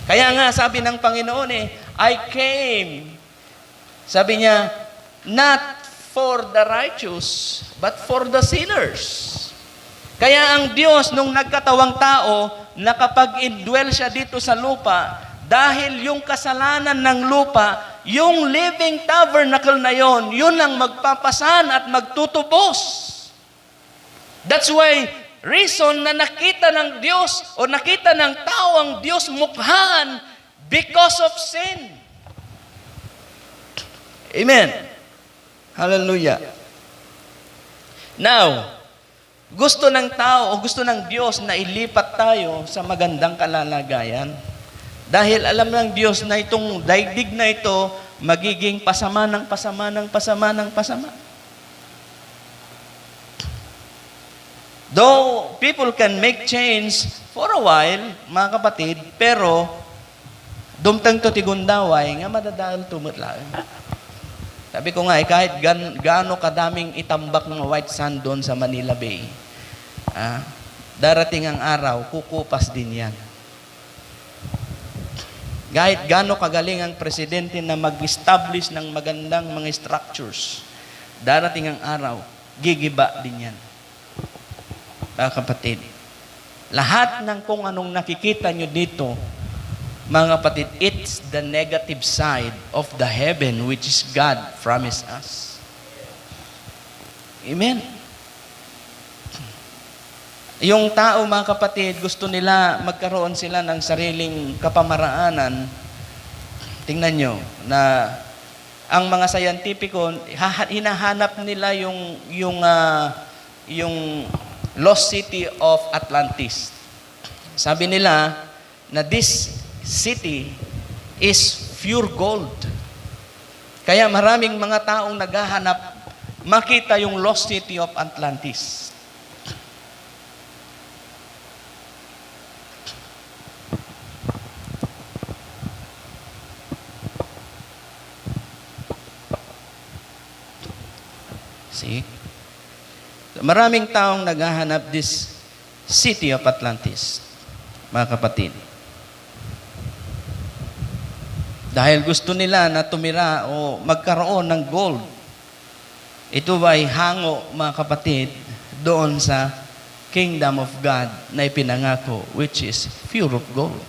Kaya nga, sabi ng Panginoon I came, sabi niya, not for the righteous, but for the sinners. Kaya ang Diyos, nung nagkatawang tao, nakapag-indwell siya dito sa lupa, dahil yung kasalanan ng lupa, yung living tabernacle na yon, yun ang magpapasan at magtutubos. That's why, reason na nakita ng Diyos o nakita ng tao ang Diyos mukhaan because of sin. Amen. Hallelujah. Now, gusto ng tao o gusto ng Diyos na ilipat tayo sa magandang kalalagayan. Dahil alam ng Diyos na itong daigdig na ito magiging pasama ng pasama ng pasama ng pasama. Though people can make change for a while, mga kapatid, pero dumtang to tigundaway nga madadahal tumutlaan. Sabi ko nga, kahit gaano kadaming itambak ng white sand doon sa Manila Bay, darating ang araw, kukupas din yan. Kahit gaano kagaling ang presidente na mag-establish ng magandang mga structures, darating ang araw, gigiba din yan. Mga kapatid, lahat ng kung anong nakikita nyo dito, mga kapatid, it's the negative side of the heaven which is God promised us. Amen. Yung tao, mga kapatid, gusto nila magkaroon sila ng sariling kapamaraanan. Tingnan nyo, na ang mga scientifico, hinahanap nila yung lost city of Atlantis. Sabi nila na this city is pure gold. Kaya maraming mga taong naghahanap makita yung lost city of Atlantis. See? Maraming taong naghahanap this city of Atlantis, mga kapatid. Dahil gusto nila na tumira o magkaroon ng gold. Ito ay hango, mga kapatid, doon sa kingdom of God na ipinangako, which is pure of gold.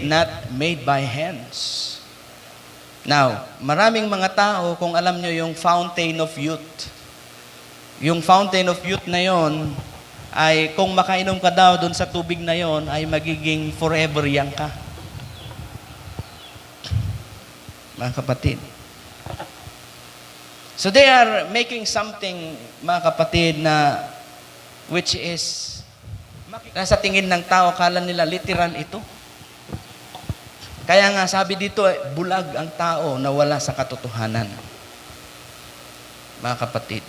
not made by hands. Now, maraming mga tao, kung alam nyo yung fountain of youth, yung fountain of youth na yon, ay kung makainom ka daw doon sa tubig na yon, ay magiging forever young ka. Mga kapatid. So they are making something, mga kapatid, na which is, nasa tingin ng tao, kala nila literal ito. Kaya nga sabi dito, bulag ang tao na wala sa katotohanan. Mga kapatid.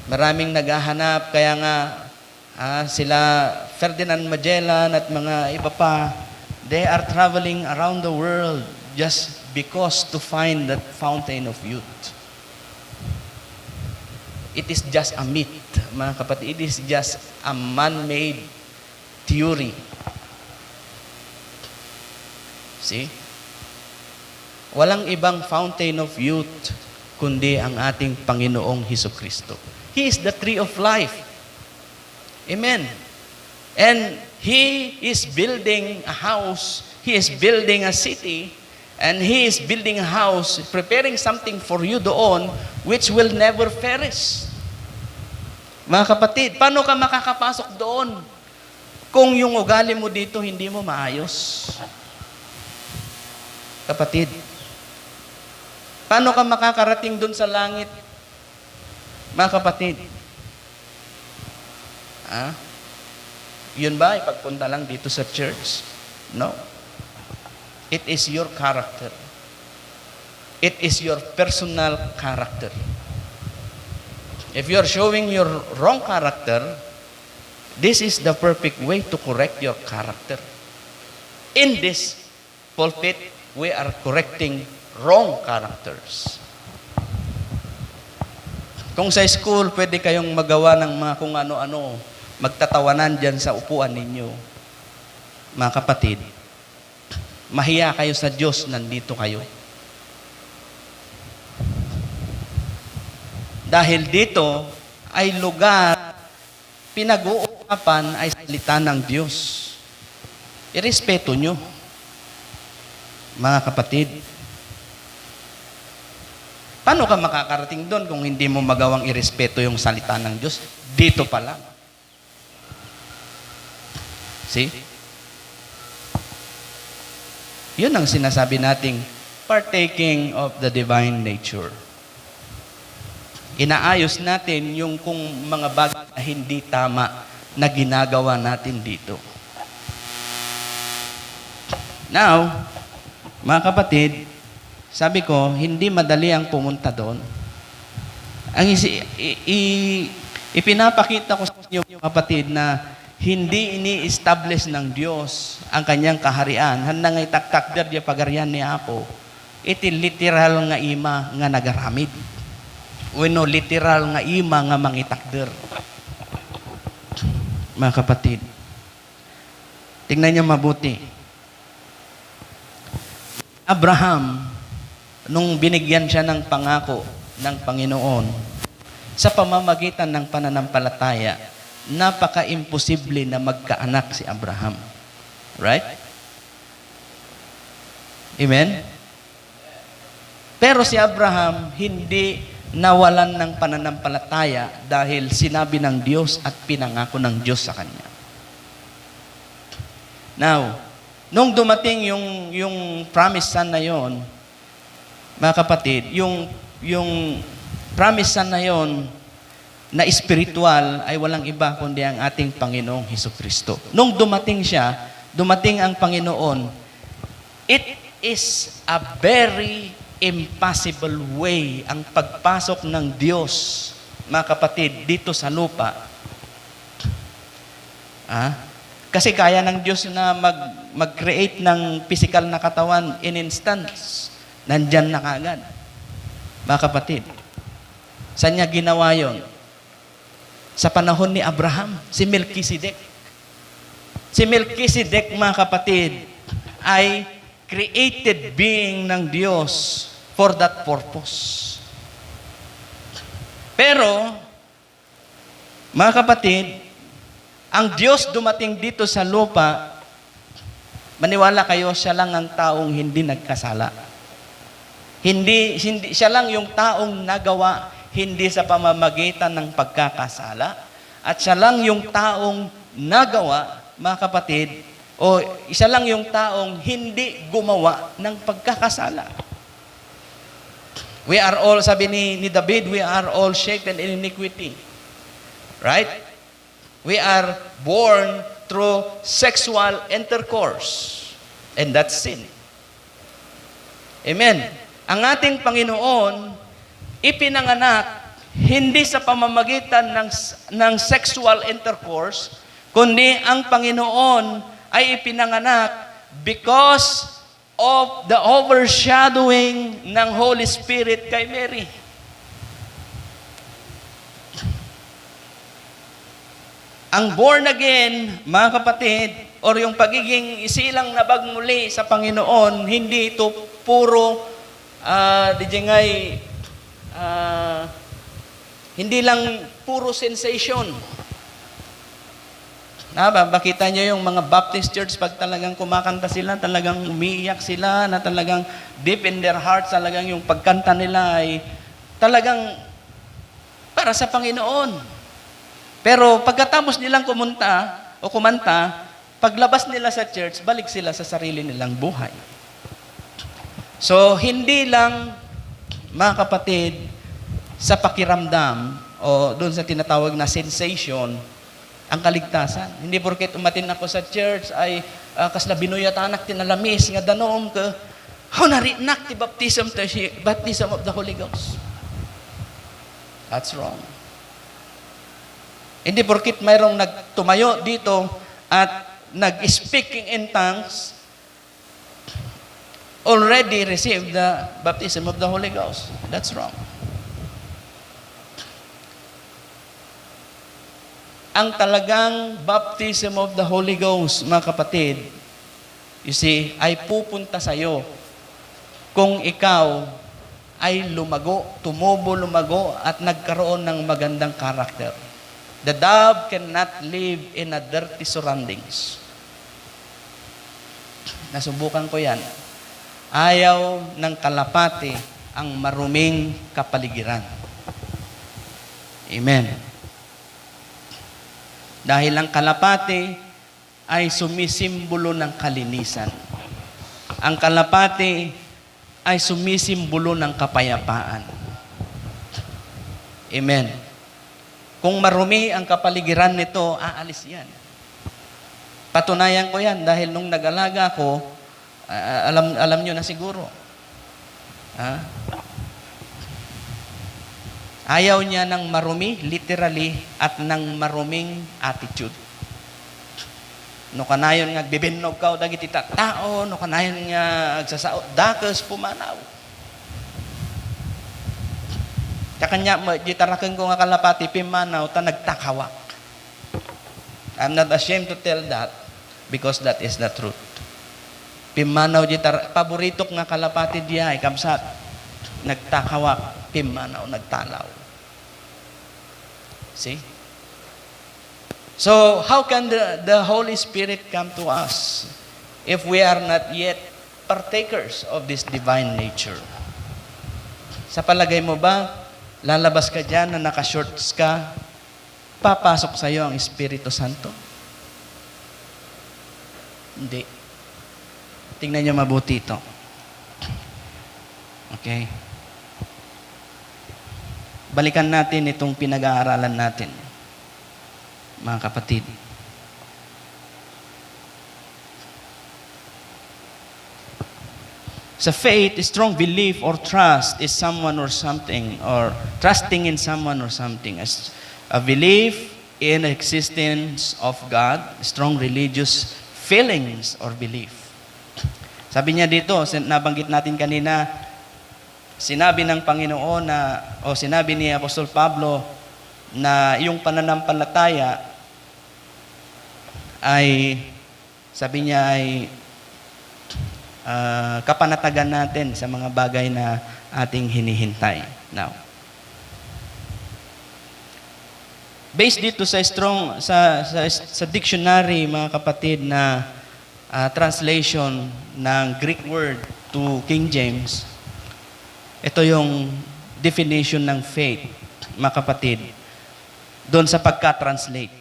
Maraming naghahanap, kaya nga sila Ferdinand Magellan at mga iba pa, they are traveling around the world just because to find that fountain of youth. It is just a myth, mga kapatid. It is just a man-made theory. See? Walang ibang fountain of youth kundi ang ating Panginoong Hesukristo. He is the tree of life. Amen. And He is building a house, He is building a city, and He is building a house, preparing something for you doon which will never perish. Mga kapatid, paano ka makakapasok doon kung yung ugali mo dito hindi mo maayos? Kapatid, paano ka makakarating doon sa langit? Mga kapatid, yun ba ipagpunta lang dito sa church? No. It is your character. It is your personal character. If you are showing your wrong character, this is the perfect way to correct your character. In this pulpit, we are correcting wrong characters. Kung sa school, pwede kayong magawa ng mga kung ano-ano, magtatawanan dyan sa upuan ninyo. Mga kapatid, mahiya kayo sa Diyos, nandito kayo. Dahil dito ay lugar, pinag-uusapan ay salita ng Diyos. Irespeto nyo, mga kapatid. Paano ka makakarating doon kung hindi mo magawang irespeto yung salita ng Diyos? Dito pa lang. See? Yun ang sinasabi nating partaking of the divine nature. Inaayos natin yung kung mga bagay na hindi tama na ginagawa natin dito. Now, mga kapatid, sabi ko, hindi madali ang pumunta doon. Ang ipinapakita ko sa inyo, mga kapatid, na hindi ini-establish ng Diyos ang kanyang kaharian. Handa nga itaktak darya pagarian ni Apo. Iti literal nga ima nga nagaramid. Uno literal nga ima nga mangitakder. Mga kapatid, tingnan niyo mabuti. Abraham, nung binigyan siya ng pangako ng Panginoon, sa pamamagitan ng pananampalataya, napaka-imposible na magkaanak si Abraham. Right? Amen? Pero si Abraham, hindi nawalan ng pananampalataya dahil sinabi ng Diyos at pinangako ng Diyos sa kanya. Now, nung dumating yung promised son na yon, mga kapatid, yung promised son na yon na spiritual ay walang iba kundi ang ating Panginoong Hesukristo. Nung dumating siya, dumating ang Panginoon, it is a very impossible way ang pagpasok ng Diyos, mga kapatid, dito sa lupa. Kasi kaya ng Diyos na mag-create ng physical na katawan in instance. Nandyan na kagad. Mga kapatid, saan niya ginawa yon? Sa panahon ni Abraham, si Melchizedek. Si Melchizedek, mga kapatid, ay created being ng Diyos for that purpose. Pero, mga kapatid, Ang Diyos dumating dito sa lupa, maniwala kayo, siya lang ang taong hindi nagkasala. Hindi siya lang yung taong nagawa, hindi sa pamamagitan ng pagkakasala. At siya lang yung taong nagawa, mga kapatid, o isa lang yung taong hindi gumawa ng pagkakasala. We are all, sabi ni David, we are all shapen in iniquity. Right? We are born through sexual intercourse. And that's sin. Amen. Ang ating Panginoon, ipinanganak hindi sa pamamagitan ng sexual intercourse, kundi ang Panginoon ay ipinanganak because of the overshadowing ng Holy Spirit kay Mary. Ang born again, mga kapatid, or yung pagiging isilang nabag muli sa Panginoon, hindi ito puro, hindi lang puro sensation. Bakita nyo yung mga Baptist church, pag talagang kumakanta sila, talagang umiiyak sila, na talagang deep in their hearts, talagang yung pagkanta nila ay talagang para sa Panginoon. Pero pagkatapos nilang kumanta, paglabas nila sa church, balik sila sa sarili nilang buhay. So, hindi lang, mga kapatid, sa pakiramdam o doon sa tinatawag na sensation, ang kaligtasan. Hindi porket umatin ako sa church ay kasla binuyatanak tinalamis nga danom ka narinak ti baptism of the Holy Ghost. That's wrong. Hindi porket mayroong nagtumayo dito at nag-speaking in tongues already received the baptism of the Holy Ghost. That's wrong. Ang talagang baptism of the Holy Ghost, mga kapatid, you see, ay pupunta sa iyo kung ikaw ay tumubo, lumago, at nagkaroon ng magandang karakter. The dove cannot live in a dirty surroundings. Nasubukan ko yan. Ayaw ng kalapati ang maruming kapaligiran. Amen. Dahil ang kalapati ay sumisimbolo ng kalinisan. Ang kalapati ay sumisimbolo ng kapayapaan. Amen. Kung marumi ang kapaligiran nito, aalis yan. Patunayan ko yan dahil nung nag-alaga ko, alam nyo na siguro. Ayaw niya ng marumi, literally, at ng maruming attitude. No kanayon nga bibinog ka o dagiti tao, no kanayon nga agsasao, dakas pumanaw. Kakanya, gitarakan ko nga kalapati, pimanaw, ta nagtakawak. I'm not ashamed to tell that because that is the truth. Pimanaw, paborito nga kalapati diya, kamsat, nagtakawak, pimanaw, nagtalaw. See? So, how can the Holy Spirit come to us if we are not yet partakers of this divine nature? Sa palagay mo ba, lalabas ka dyan na naka-shorts ka, papasok sa iyo ang Espiritu Santo? Hindi. Tingnan niyo mabuti ito. Okay? Balikan natin itong pinag-aaralan natin, mga kapatid. Sa faith, strong belief or trust is someone or something, or trusting in someone or something. A belief in the existence of God, strong religious feelings or belief. Sabi niya dito, nabanggit natin kanina, sinabi ng Panginoon o sinabi ni Apostol Pablo na yung pananampalataya ay, sabi niya ay kapanatagan natin sa mga bagay na ating hinihintay. Now, Based dito sa sa dictionary, mga kapatid, na translation ng Greek word to King James, ito yung definition ng faith, mga kapatid, doon sa pagka-translate.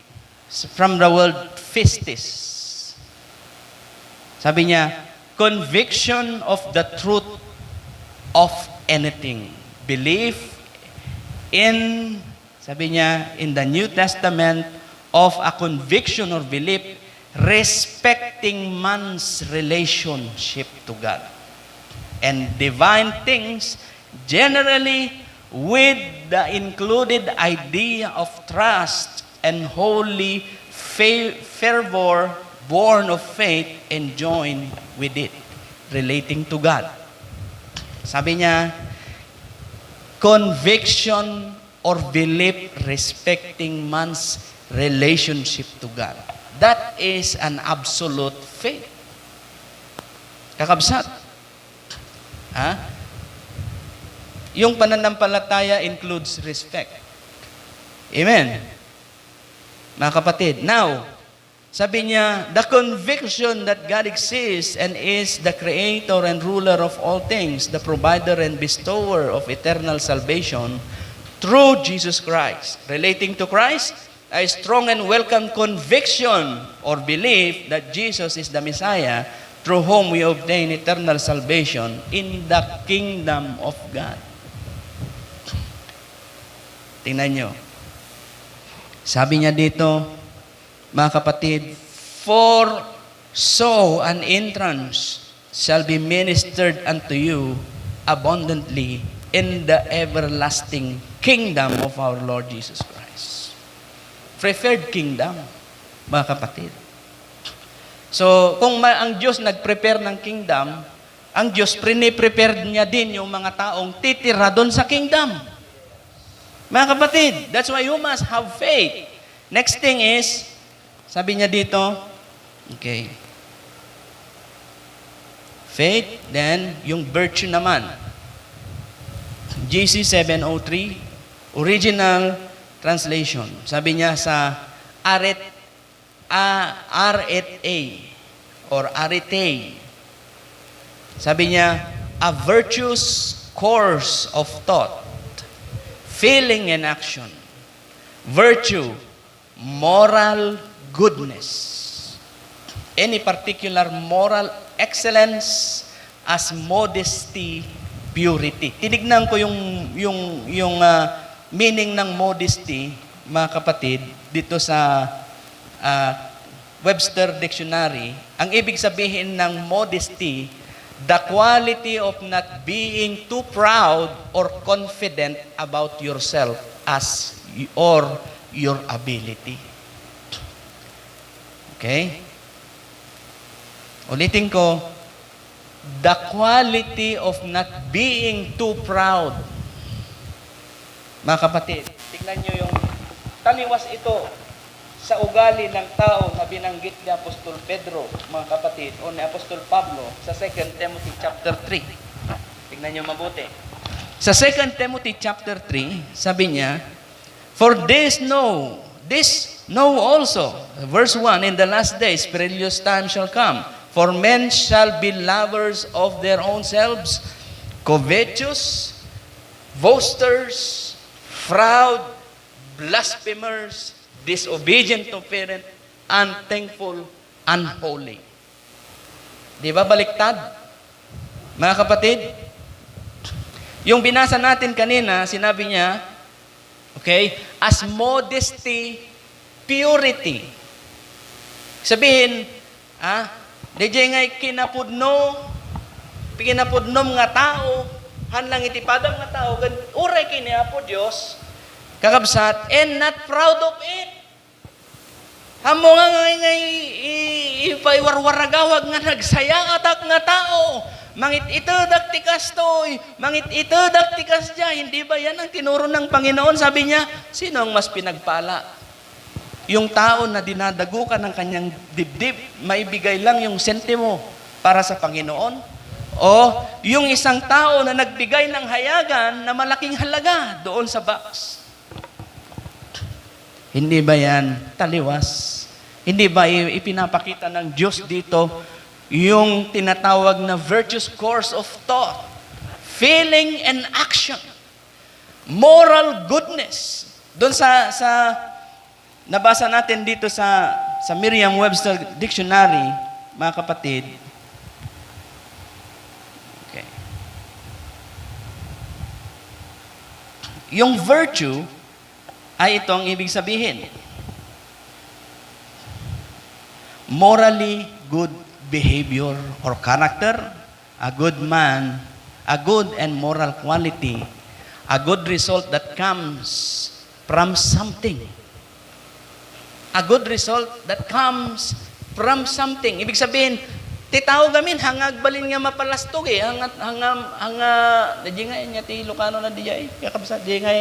From the word pistis. Sabi niya, conviction of the truth of anything. Belief in, sabi niya, in the New Testament, of a conviction or belief respecting man's relationship to God and divine things, generally with the included idea of trust and holy fervor born of faith and joined with it, relating to God. Sabi niya, conviction or belief respecting man's relationship to God. That is an absolute faith. Kakabsat. Yung pananampalataya includes respect. Amen. Mga kapatid, now, sabi niya, the conviction that God exists and is the creator and ruler of all things, the provider and bestower of eternal salvation through Jesus Christ. Relating to Christ, a strong and welcome conviction or belief that Jesus is the Messiah through whom we obtain eternal salvation in the kingdom of God. Tingnan nyo. Sabi niya dito, mga kapatid, for so an entrance shall be ministered unto you abundantly in the everlasting kingdom of our Lord Jesus Christ. Preferred kingdom, mga kapatid. So, kung ang Diyos nag-prepare ng kingdom, ang Diyos prepare niya din yung mga taong titira doon sa kingdom. Mga kapatid, that's why you must have faith. Next thing is, sabi niya dito, okay, faith, then yung virtue naman. GC 703, original translation. Sabi niya sa RTA or arete. Sabi niya, a virtuous course of thought, feeling and action. Virtue, moral goodness. Any particular moral excellence as modesty, purity. Tinignan ko yung meaning ng modesty, mga kapatid, dito sa Webster Dictionary. Ang ibig sabihin ng modesty, the quality of not being too proud or confident about yourself or your ability. Okay? Ulitin ko, the quality of not being too proud. Mga kapatid, tignan nyo yung taliwas ito sa ugali ng tao na binanggit ni Apostol Pedro, mga kapatid, o ni Apostol Pablo sa 2 Timothy chapter 3. Tignan nyo mabuti. Sa 2 Timothy chapter 3, sabi niya, for this know also, verse 1, in the last days, perilous times shall come. For men shall be lovers of their own selves, covetous, boasters, proud, blasphemers, disobedient to parent, unthankful, unholy. Di ba baliktad? Mga kapatid, yung binasa natin kanina, sinabi niya, okay, as modesty, purity. Sabihin, DJ ngay kinapudnom nga tao, hanlang itipadam nga tao, uray kiniya po Diyos, kakabsat, and not proud of it. Hamo nga ipaiwarwaragawag nga nagsaya atak nga tao, mangit itedak ti kastoy, mangit itedak ti kasya, hindi ba yan ang tinuro ng Panginoon? Sabi niya, sino ang mas pinagpala? Yung tao na dinadagukan ng kanyang dibdib, maibigay lang yung sentimo para sa Panginoon? O yung isang tao na nagbigay ng hayagan na malaking halaga doon sa box? Hindi ba yan taliwas? Hindi ba ipinapakita ng Diyos dito yung tinatawag na virtuous course of thought, feeling and action, moral goodness? Doon sa nabasa natin dito sa Merriam-Webster Dictionary, mga kapatid, okay. Yung virtue ay itong ibig sabihin. Morally good behavior or character, a good man, a good and moral quality, a good result that comes from something. A good result that comes from something. Ibig sabihin, titawag gamin, hangag balin nga mapalastog eh. Di nga niya ti Ilocano na di ay. Kaya kabisa, di nga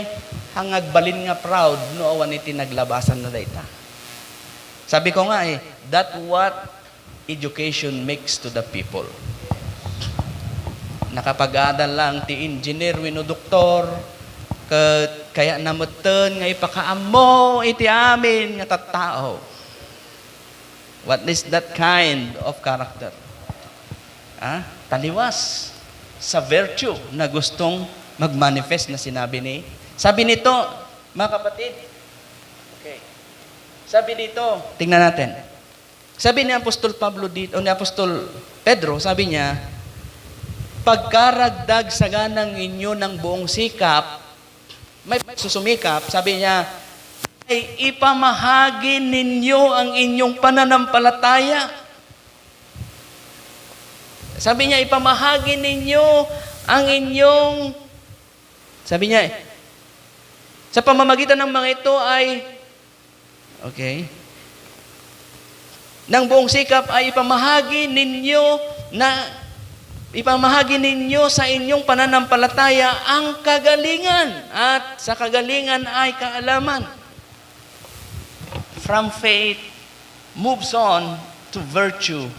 hangag balin nga proud, no awan iti naglabasan na dayta. Sabi ko nga that what education makes to the people. Nakapag-adal lang ti engineer, wino doktor, kaya namutan nga ipakaamo iti amin nga tattao. What is that kind of character? Taliwas sa virtue na gustong mag-manifest na sinabi ni. Sabi nito, mga kapatid, okay. Sabi dito, tingnan natin. Sabi ni Apostol Pablo dito, o ni Apostol Pedro, sabi niya, pagkaragdag sa ganang inyo ng buong sikap, may susumikap, sabi niya, ay ipamahagi ninyo ang inyong pananampalataya. Sabi niya, ipamahagi ninyo ang inyong, sabi niya, sa pamamagitan ng mga ito ay, okay, ng buong sikap ay ipamahagi ninyo sa inyong pananampalataya ang kagalingan, at sa kagalingan ay kaalaman. From faith moves on to virtue.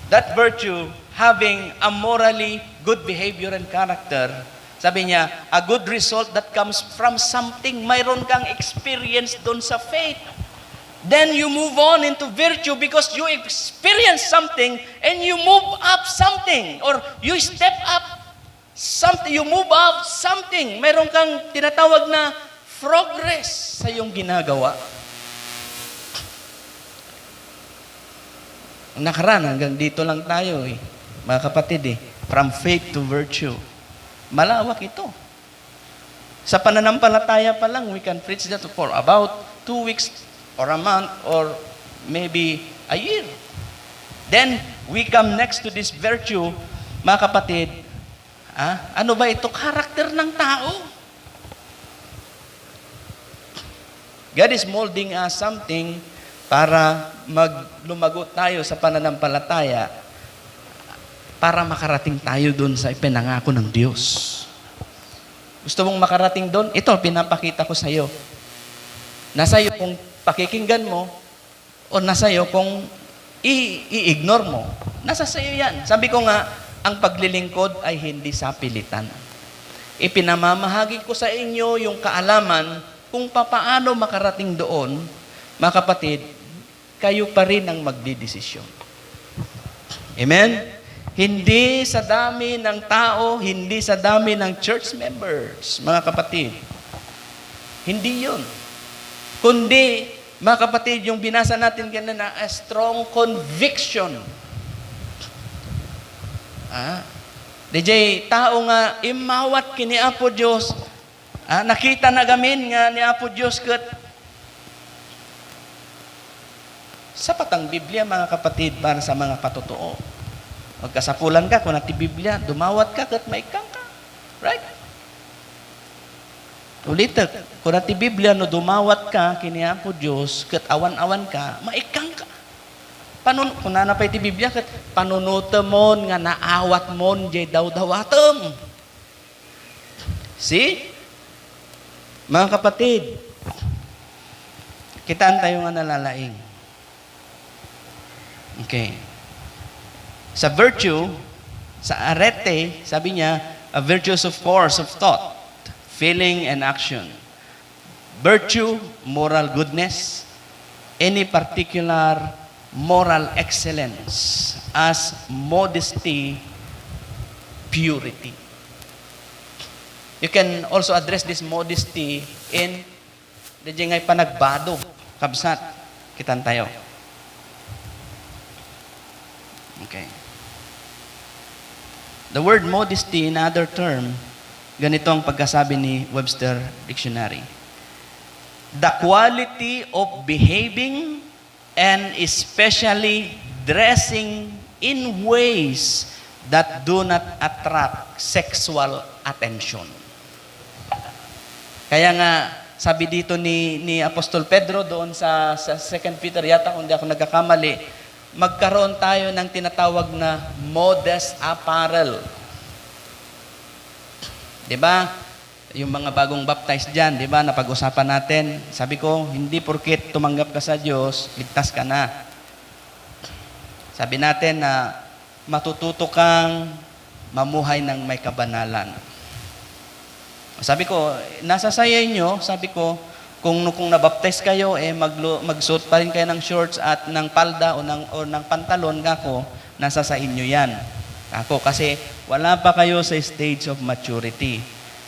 That virtue having a morally good behavior and character. Sabi niya, a good result that comes from something. Mayroon kang experience doon sa faith. Then you move on into virtue because you experience something and you move up something, or you step up something, you move up something. Mayroon kang tinatawag na progress sa iyong ginagawa. Nakaraan, hanggang dito lang tayo mga kapatid from faith to virtue. Malawak ito. Sa pananampalataya pa lang, we can preach that for about 2 weeks or a month or maybe a year. Then, we come next to this virtue, mga kapatid, ano ba ito? Karakter ng tao. God is molding us something para lumago tayo sa pananampalataya, para makarating tayo doon sa ipinangako ng Diyos. Gusto mong makarating doon? Ito, pinapakita ko sa iyo. Nasa iyo kung pakikinggan mo, o nasa iyo kung i-ignore mo. Nasa sa iyo yan. Sabi ko nga, ang paglilingkod ay hindi sa pilitan. Ipinamamahagi ko sa inyo yung kaalaman kung papaano makarating doon. Mga kapatid, kayo pa rin ang magdidesisyon. Amen? Hindi sa dami ng tao, hindi sa dami ng church members, mga kapatid. Hindi yun. Kundi, mga kapatid, yung binasa natin kanina, a strong conviction. DJ, tao nga, imawat kini Apo Diyos, nakita na gamin nga ni Apo Diyos kat sapat ang Biblia, mga kapatid, para sa mga patotoo. Magkasapulan ka, kung nati Biblia, dumawat ka, kat maikang ka. Right? Ulit, kung nati Biblia, no dumawat ka, kiniya po Diyos, kat awan-awan ka, maikang ka. Kung nanapay ti Biblia, kat panunutamon, nga naawat mon, jay daw-dawatam. See? Mga kapatid, kitaan tayo nga nalalaing. Okay. Sa virtue, sa arete, sabi niya, a virtuous of force of thought, feeling and action. virtue, moral goodness, any particular moral excellence, as modesty, purity. You can also address this modesty in the ngay panagbado, kabsat, kitan tayo. Okay. The word modesty, in other term, ganito ang pagkasabi ni Webster Dictionary. The quality of behaving and especially dressing in ways that do not attract sexual attention. Kaya nga, sabi dito ni Apostol Pedro doon sa 2 Peter, yata kung di ako nagkakamali, magkaroon tayo ng tinatawag na modest apparel. Diba? Yung mga bagong baptized dyan, diba? Napag-usapan natin. Sabi ko, hindi porket tumanggap ka sa Diyos, ligtas ka na. Sabi natin na matututo kang mamuhay ng may kabanalan. Sabi ko, nasa saya inyo, sabi ko, kung nabaptize kayo, magsuot pa rin kayo ng shorts at ng palda o ng pantalon, kako, nasa sa inyo yan. Kako, kasi wala pa kayo sa stage of maturity.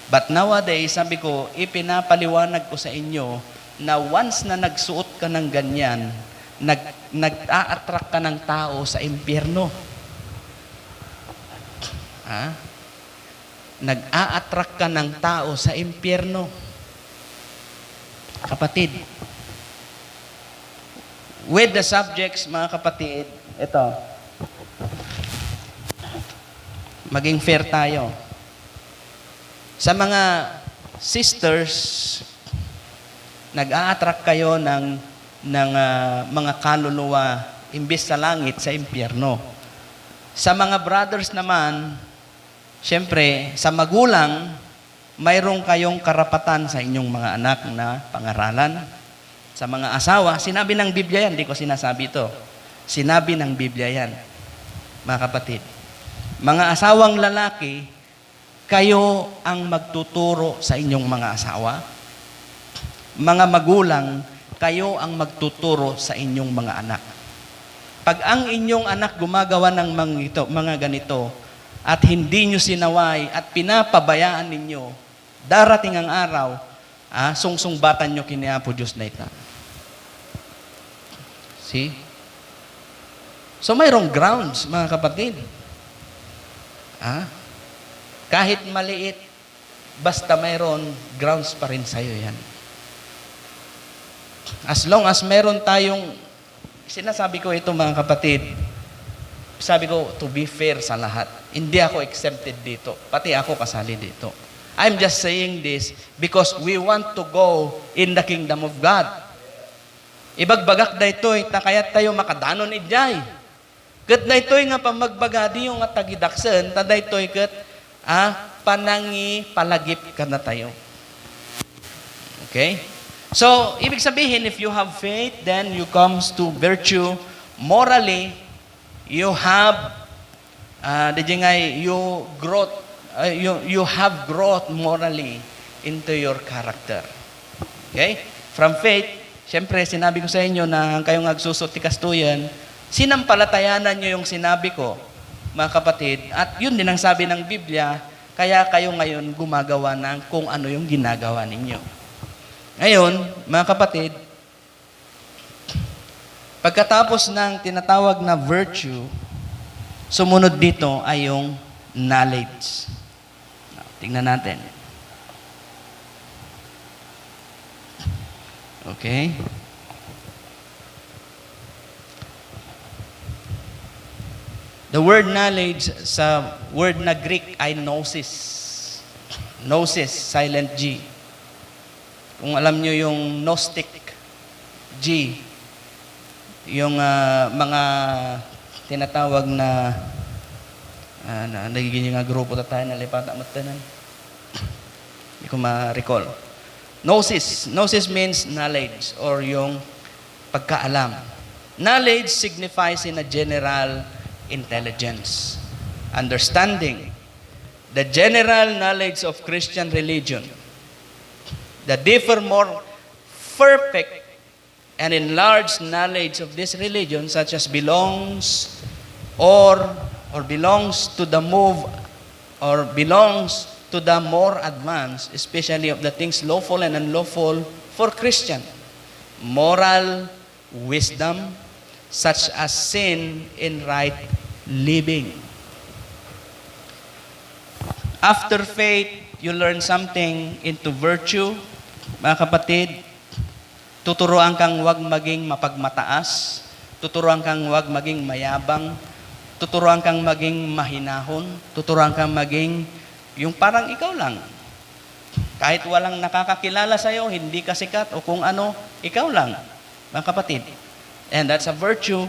But nowadays, sabi ko, ipinapaliwanag ko sa inyo na once na nagsuot ka ng ganyan, nag-a-attract ka ng tao sa impyerno. Ha? Nag-a-attract ka ng tao sa impyerno. Kapatid, with the subjects, mga kapatid, ito, maging fair tayo. Sa mga sisters, nag-a-attract kayo ng mga kaluluwa imbis sa langit, sa impyerno. Sa mga brothers naman, syempre, sa magulang, mayroong kayong karapatan sa inyong mga anak na pangaralan. Sa mga asawa, sinabi ng Biblia yan, hindi ko sinasabi ito. Sinabi ng Biblia yan, mga kapatid. Mga asawang lalaki, kayo ang magtuturo sa inyong mga asawa. Mga magulang, kayo ang magtuturo sa inyong mga anak. Pag ang inyong anak gumagawa ng mga ganito, at hindi nyo sinaway at pinapabayaan ninyo, darating ang araw, sungsungbatan nyo kiniapo Diyos na ita. See? So mayroong grounds, mga kapatid. Kahit maliit, basta mayroon, grounds pa rin sa'yo yan. As long as meron tayong, sinasabi ko ito mga kapatid, sabi ko, to be fair sa lahat. Hindi ako exempted dito. Pati ako kasali dito. I'm just saying this because we want to go in the kingdom of God. Ibagbagak da ito'y takayat tayo makadanon idjay. Kat na ito'y nga pamagbagadi yung atagidaksen, tada ito'y kat panangi palagip ka na tayo. Okay? So, ibig sabihin, if you have faith, then you comes to virtue. Morally, you have you have growth morally into your character. Okay? From faith, siyempre sinabi ko sa inyo na kayong agsusot ti kastuyan, sinampalatayanan nyo yung sinabi ko, mga kapatid, at yun din ang sabi ng Biblia, kaya kayo ngayon gumagawa ng kung ano yung ginagawa ninyo. Ngayon, mga kapatid, pagkatapos ng tinatawag na virtue, sumunod dito ay yung knowledge. Tingnan natin. Okay? The word knowledge sa word na Greek ay gnosis. Gnosis, silent G. Kung alam nyo yung Gnostic G, yung mga tinatawag na nagiging nga grupo na tayo, nalipata matanan. Hindi ko ma-recall. Gnosis. Gnosis means knowledge or yung pagkaalam. Knowledge signifies in a general intelligence, understanding, the general knowledge of Christian religion, the perfect and enlarged knowledge of this religion, such as belongs to the move, or belongs to the more advanced, especially of the things lawful and unlawful for Christian. Moral wisdom, such as sin in right living. After faith, you learn something into virtue. Mga kapatid, tuturuan kang wag maging mapagmataas, tuturuan kang wag maging mayabang, tuturuan kang maging mahinahon, tuturuan kang maging yung parang ikaw lang. Kahit walang nakakakilala sa'yo, hindi ka sikat o kung ano, ikaw lang. Mga kapatid. And that's a virtue.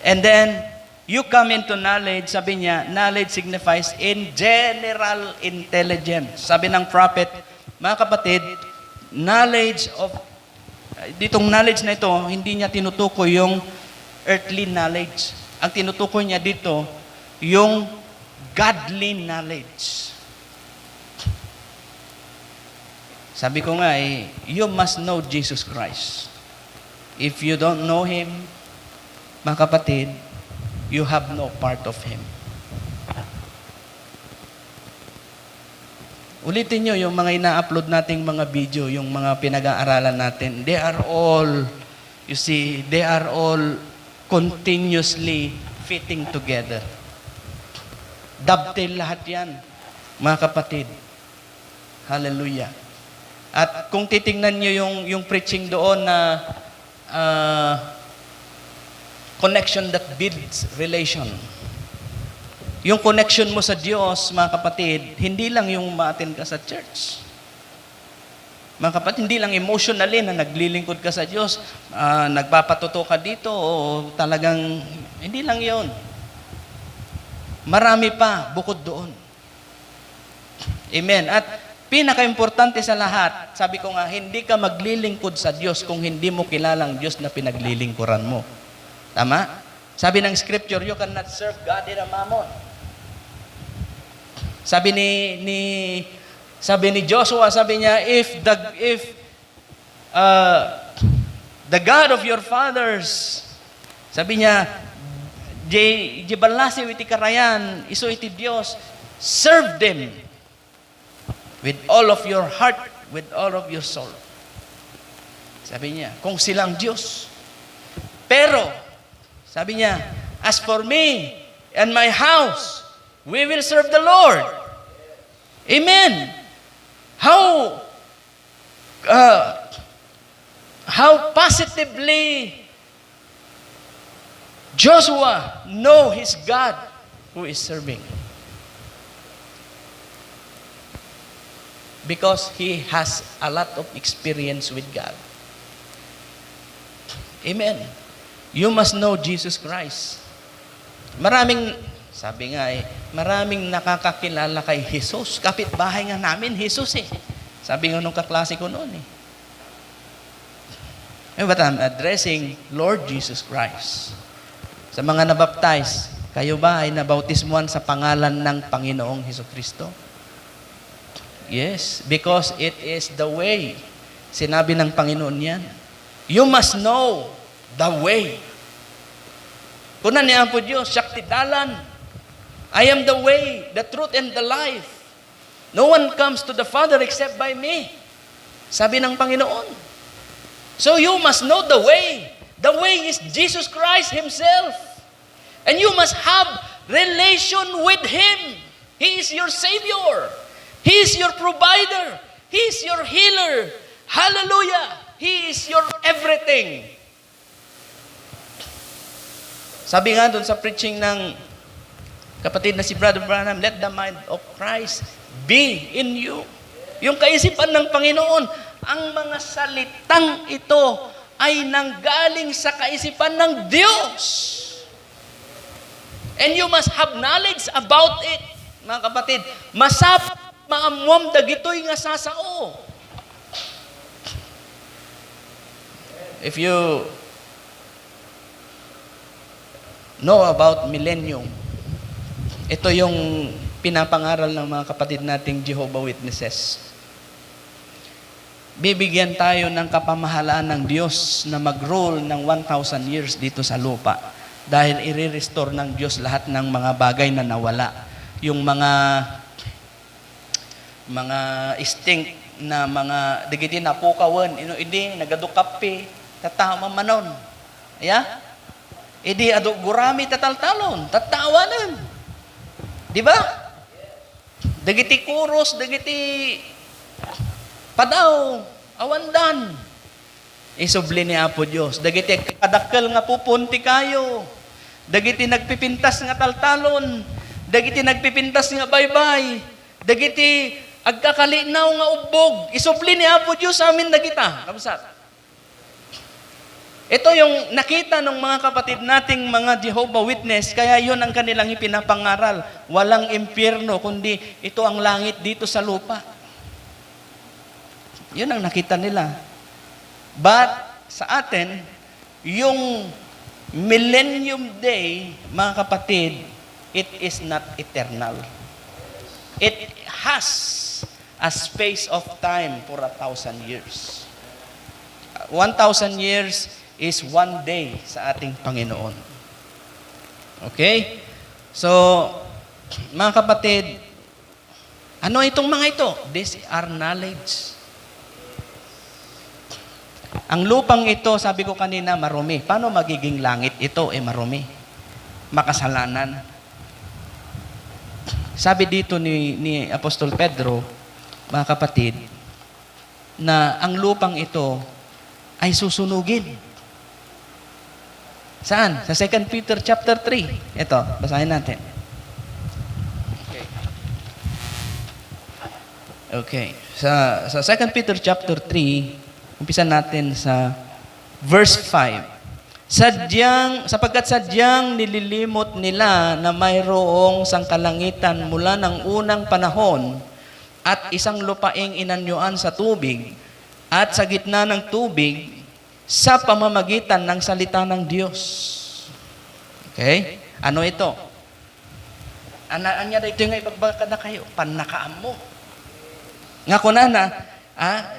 And then, you come into knowledge. Sabi niya, knowledge signifies in general intelligence. Sabi ng prophet, mga kapatid, knowledge of, ditong knowledge na ito, hindi niya tinutukoy yung earthly knowledge. Ang tinutukoy niya dito, yung godly knowledge. Sabi ko nga you must know Jesus Christ. If you don't know Him, mga kapatid, you have no part of Him. Ulitin nyo yung mga ina-upload nating mga video, yung mga pinag-aaralan natin. They are all continuously fitting together. Dovetail lahat yan, mga kapatid. Hallelujah. At kung titingnan nyo yung preaching doon na connection that builds relation. Yung connection mo sa Diyos, mga kapatid, hindi lang yung ma-attend ka sa church. Mga kapatid, hindi lang emotionally na naglilingkod ka sa Diyos, nagpapatuto ka dito, o talagang, hindi lang yon. Marami pa bukod doon. Amen. At pinaka-importante sa lahat, sabi ko nga, hindi ka maglilingkod sa Diyos kung hindi mo kilalang Diyos na pinaglilingkuran mo. Tama? Sabi ng scripture, you cannot serve God in a mammon. Sabi ni Joshua, sabi niya, if the God of your fathers, sabi niya, Jibalasi witi karayan, iso iti Diyos, serve them with all of your heart, with all of your soul. Sabi niya, kung silang Diyos. Pero, sabi niya, as for me and my house, we will serve the Lord. Amen. How positively Joshua know his God who is serving. Because he has a lot of experience with God. Amen. You must know Jesus Christ. Sabi nga maraming nakakakilala kay Jesus. Kapitbahay nga namin, Jesus Sabi nga nung kaklase ko noon But I'm addressing Lord Jesus Christ. Sa mga nabaptize, kayo ba ay nabautismuhan sa pangalan ng Panginoong Hesukristo? Yes, because it is the way. Sinabi ng Panginoon yan. You must know the way. Kunan niya po Diyos, Shaktidalan. I am the way, the truth, and the life. No one comes to the Father except by me. Sabi ng Panginoon. So you must know the way. The way is Jesus Christ Himself. And you must have relation with Him. He is your Savior. He is your provider. He is your healer. Hallelujah. He is your everything. Sabi nga doon sa preaching ng kapatid na si Brother Branham, let the mind of Christ be in you. Yung kaisipan ng Panginoon, ang mga salitang ito ay nanggaling sa kaisipan ng Diyos. And you must have knowledge about it. Mga kapatid, masap maamwam dagitoy nga sasao. If you know about millennium, ito yung pinapangaral ng mga kapatid nating Jehovah Witnesses. bibigyan tayo ng kapamahalaan ng Diyos na mag-rule ng 1,000 years dito sa lupa. Dahil i-restore ng Diyos lahat ng mga bagay na nawala. Yung mga instinct na mga digiti na pukawan, idi nagadukapi, tatama manon. Yeah? Idi adu gurami tataltalon, tatawanan. Di ba? Digiti kuros, digiti padaw, awandan. Isubli ni Apo Diyos. Dagiti kadakkel nga pupunti kayo. Dagiti nagpipintas nga taltalon. Dagiti nagpipintas nga baybay. Dagiti agkakalinaw nga ubog. Isubli ni Apo Diyos sa amin dagita. Kapsat. Ito yung nakita ng mga kapatid nating mga Jehovah Witness, kaya yun ang kanilang ipinapangaral. Walang impyerno, kundi ito ang langit dito sa lupa. Yun ang nakita nila. But sa atin, yung Millennium Day, mga kapatid, it is not eternal. It has a space of time for 1,000 years. 1,000 years is one day sa ating Panginoon. Okay? So, mga kapatid, ano itong mga ito? These are knowledge. Ang lupang ito, sabi ko kanina, marumi. Paano magiging langit ito? Marumi. Makasalanan. Sabi dito ni Apostol Pedro, mga kapatid, na ang lupang ito ay susunugin. Saan? Sa 2 Peter chapter 3. Ito, basahin natin. Okay. Sa 2 Peter chapter 3, umpisa natin sa verse 5. Sapagkat sadyang nililimot nila na mayroong sangkalangitan mula ng unang panahon at isang lupaing inanyuan sa tubig at sa gitna ng tubig sa pamamagitan ng salita ng Diyos. Okay? Ano ito? Anya dito nga ipagbaka na kayo. Panakaan mo. Nga kunana,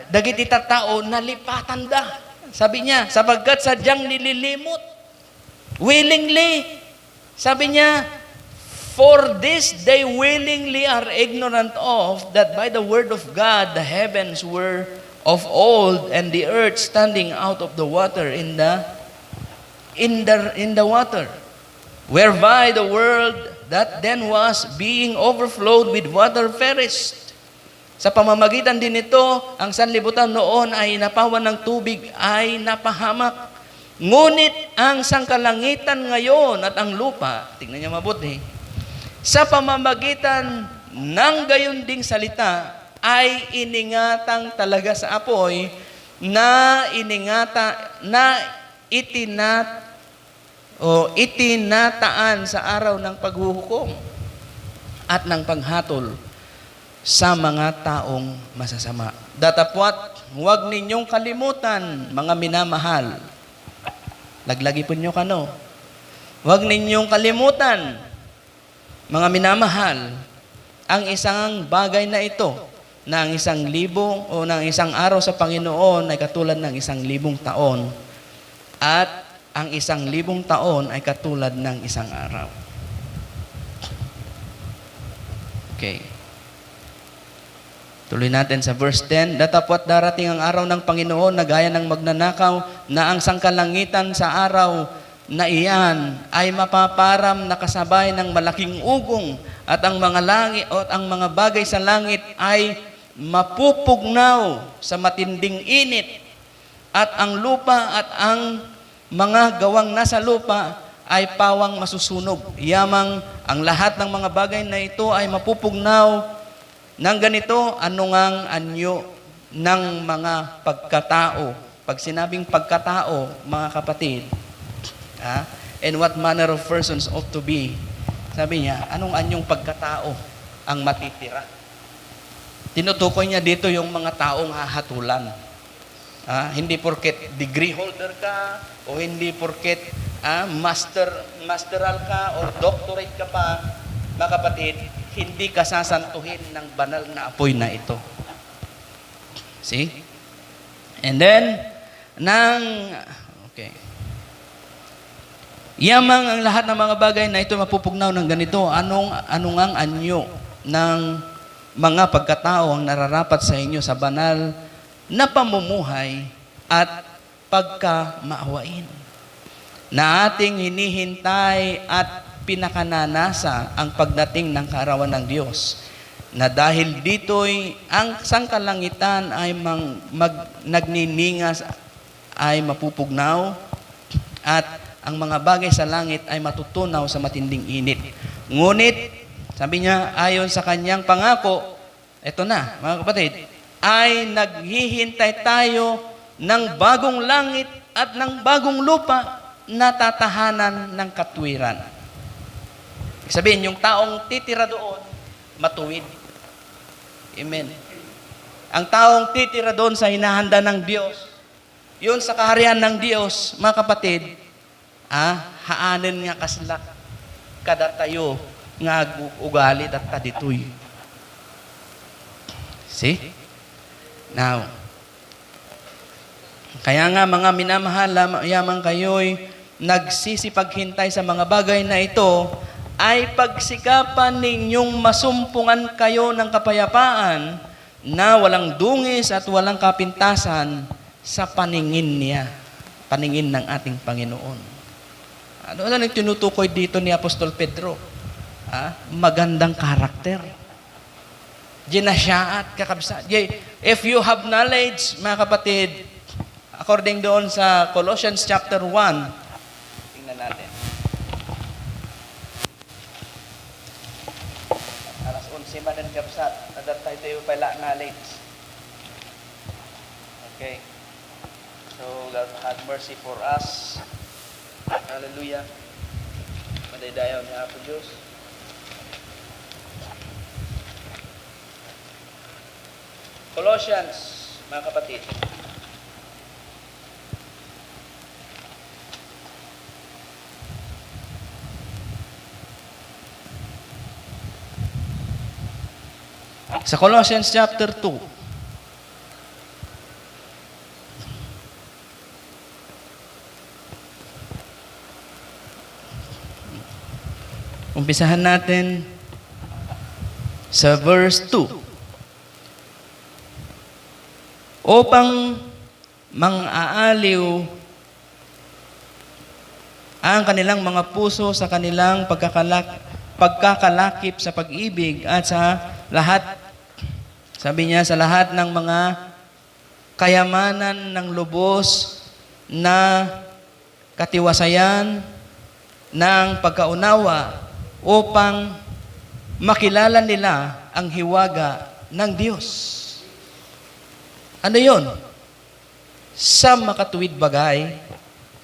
dagiti tao nalipatan da. Sabi niya, sapagkat sadyang nililimot. Willingly. Sabi niya, for this they willingly are ignorant of that by the word of God the heavens were of old and the earth standing out of the water in the water, whereby the world that then was being overflowed with water perished. Sa pamamagitan din nito, ang sanlibutan noon ay napawan ng tubig ay napahamak. Ngunit ang sangkalangitan ngayon at ang lupa, tingnan niyo mabuti, sa pamamagitan ng gayon ding salita ay iningatang talaga sa apoy na itinataan sa araw ng paghuhukom at ng paghatol sa mga taong masasama. Datapwat, huwag ninyong kalimutan, mga minamahal. Laglagi po nyo kano. Huwag ninyong kalimutan, mga minamahal, ang isang bagay na ito, na ang 1,000 o ng isang araw sa Panginoon ay katulad ng 1,000 taon, at ang 1,000 taon ay katulad ng isang araw. Okay. Tuloy natin sa verse 10. Datapwat darating ang araw ng Panginoon na gaya ng magnanakaw na ang sangkalangitan sa araw na iyan ay mapaparam na kasabay ng malaking ugong at ang mga langit at ang mga bagay sa langit ay mapupugnaw sa matinding init at ang lupa at ang mga gawang nasa lupa ay pawang masusunog. Yamang ang lahat ng mga bagay na ito ay mapupugnaw ng ganito, anungang anyo ng mga pagkatao. Pag sinabing pagkatao, mga kapatid, and what manner of persons ought to be, sabi niya, anong anyong pagkatao ang matitira? Tinutukoy niya dito yung mga taong hahatulan. Hindi porket degree holder ka, o hindi porket masteral ka, o doctorate ka pa, mga kapatid, hindi ka sasantuhin ng banal na apoy na ito. See? And then, okay. Yamang ang lahat ng mga bagay na ito mapupugnaw ng ganito. Anong ang anyo ng mga pagkatao ang nararapat sa inyo sa banal na pamumuhay at pagkamaawain na ating hinihintay at pinakananasa ang pagdating ng kaarawan ng Diyos, na dahil dito'y ang sangkalangitan ay nagniningas ay mapupugnaw at ang mga bagay sa langit ay matutunaw sa matinding init. Ngunit, sabi niya, ayon sa kanyang pangako, eto na, mga kapatid, ay naghihintay tayo ng bagong langit at ng bagong lupa na tatahanan ng katwiran. Sabihin, yung taong titira doon, matuwid. Amen. Ang taong titira doon sa hinahanda ng Diyos, yun sa kaharian ng Diyos, mga kapatid, haanin nga kaslak, kada tayo nga ugali at kaditoy. See? Now, kaya nga mga minamahal, yamang kayo'y nagsisipaghintay sa mga bagay na ito, ay pagsikapan ninyong masumpungan kayo ng kapayapaan na walang dungis at walang kapintasan sa paningin niya, paningin ng ating Panginoon. Ano ang tinutukoy dito ni Apostol Pedro? Magandang karakter. Ginasyaat, kakabsa. If you have knowledge, mga kapatid, according doon sa Colossians chapter 1, tingnan natin. Alas 11 man ang kapsat, nadatay tayo pala knowledge. Okay. So, God had mercy for us. Hallelujah. Madaydayaw niya po Diyos. Colossians, mga kapatid. Sa Colossians chapter 2, umpisahan natin sa verse 2. Upang mang-aaliw ang kanilang mga puso sa kanilang pagkakalakip sa pag-ibig at sa lahat, sabi niya, sa lahat ng mga kayamanan ng lubos na katiwasayan ng pagkaunawa, upang makilala nila ang hiwaga ng Diyos. Ano yon? Sa makatuwid bagay,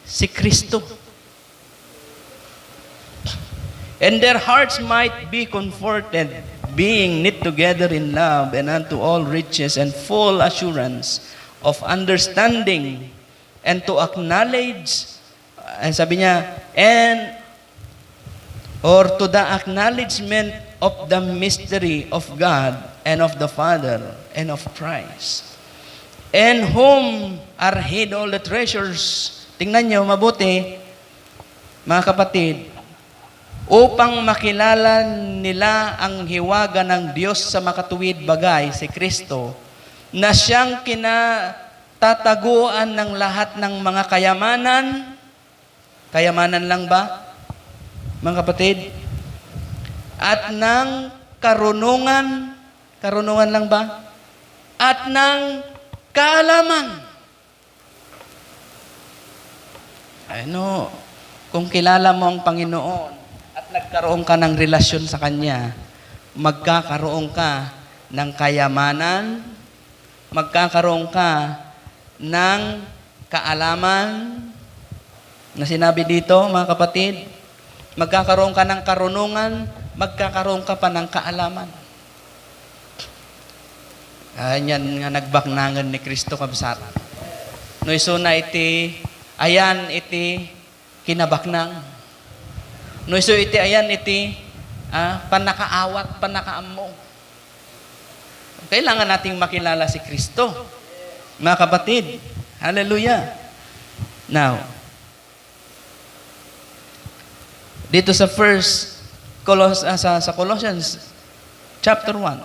si Kristo. And their hearts might be comforted, being knit together in love and unto all riches and full assurance of understanding, and to acknowledge, sabi niya, or to the acknowledgement of the mystery of God and of the Father and of Christ, in whom are hid all the treasures. Tingnan niyo mabuti, mga kapatid, upang makilala nila ang hiwaga ng Diyos sa makatuwid bagay, si Kristo, na siyang kinatataguan ng lahat ng mga kayamanan. Kayamanan lang ba, mga kapatid? At ng karunungan lang ba? At ng kaalaman. Ano, kung kilala mo ang Panginoon at nagkaroon ka ng relasyon sa Kanya, magkakaroon ka ng kayamanan, magkakaroon ka ng kaalaman, na sinabi dito, mga kapatid, magkakaroon ka ng karunungan, magkakaroon ka pa ng kaalaman. Yan nga nagbaknangan ni Kristo kabsat. No iso na iti, ayan iti kinabaknang. No iso iti, ayan iti panakaawat, panakaammo. Kailangan nating makilala si Kristo. Mga kapatid, hallelujah. Now, dito sa sa Colossians chapter 1,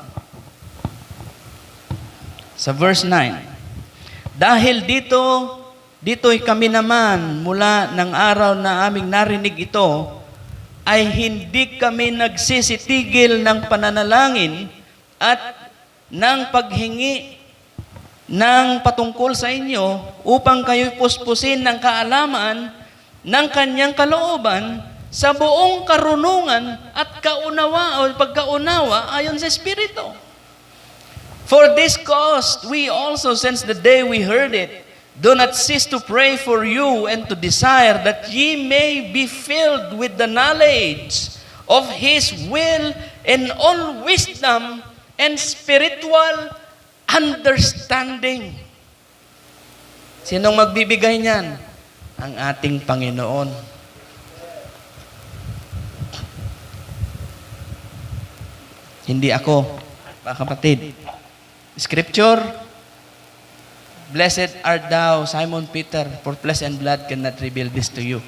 sa verse 9, dahil dito'y kami naman mula ng araw na aming narinig ito, ay hindi kami nagsisitigil ng pananalangin at ng paghingi ng patungkol sa inyo upang kayo'y puspusin ng kaalaman ng kanyang kalooban sa buong karunungan at pagkaunawa ayon sa Espiritu. For this cause, we also, since the day we heard it, do not cease to pray for you and to desire that ye may be filled with the knowledge of His will in all wisdom and spiritual understanding. Sinong magbibigay niyan? Ang ating Panginoon. Hindi ako, mga kapatid. Scripture, blessed art thou, Simon Peter, for flesh and blood cannot reveal this to you,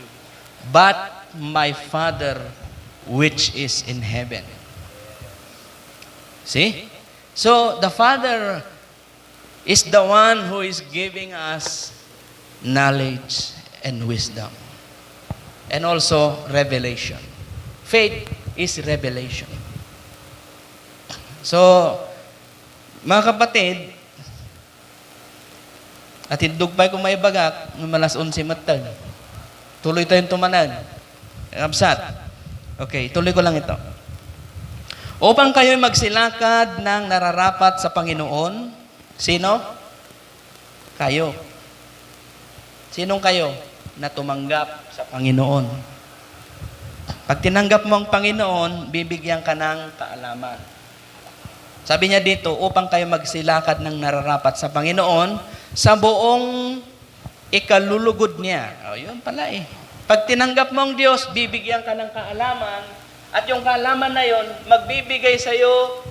but my Father which is in heaven. See? So, the Father is the one who is giving us knowledge and wisdom. And also, revelation. Faith is revelation. So, mga kapatid, at hindugpay kung may bagak, malas 11 matag. Tuloy tayong tumanag. Absat. Okay, tuloy ko lang ito. Upang kayo'y magsilakad ng nararapat sa Panginoon. Sino? Kayo. Sinong kayo? Na tumanggap sa Panginoon. Pag tinanggap mo ang Panginoon, bibigyan ka ng kaalaman. Sabi niya dito, upang kayo magsilakad ng nararapat sa Panginoon, sa buong ikalulugod niya. O, yun pala eh. Pag tinanggap mo ang Diyos, bibigyan ka ng kaalaman, at yung kaalaman na yon, magbibigay sa iyo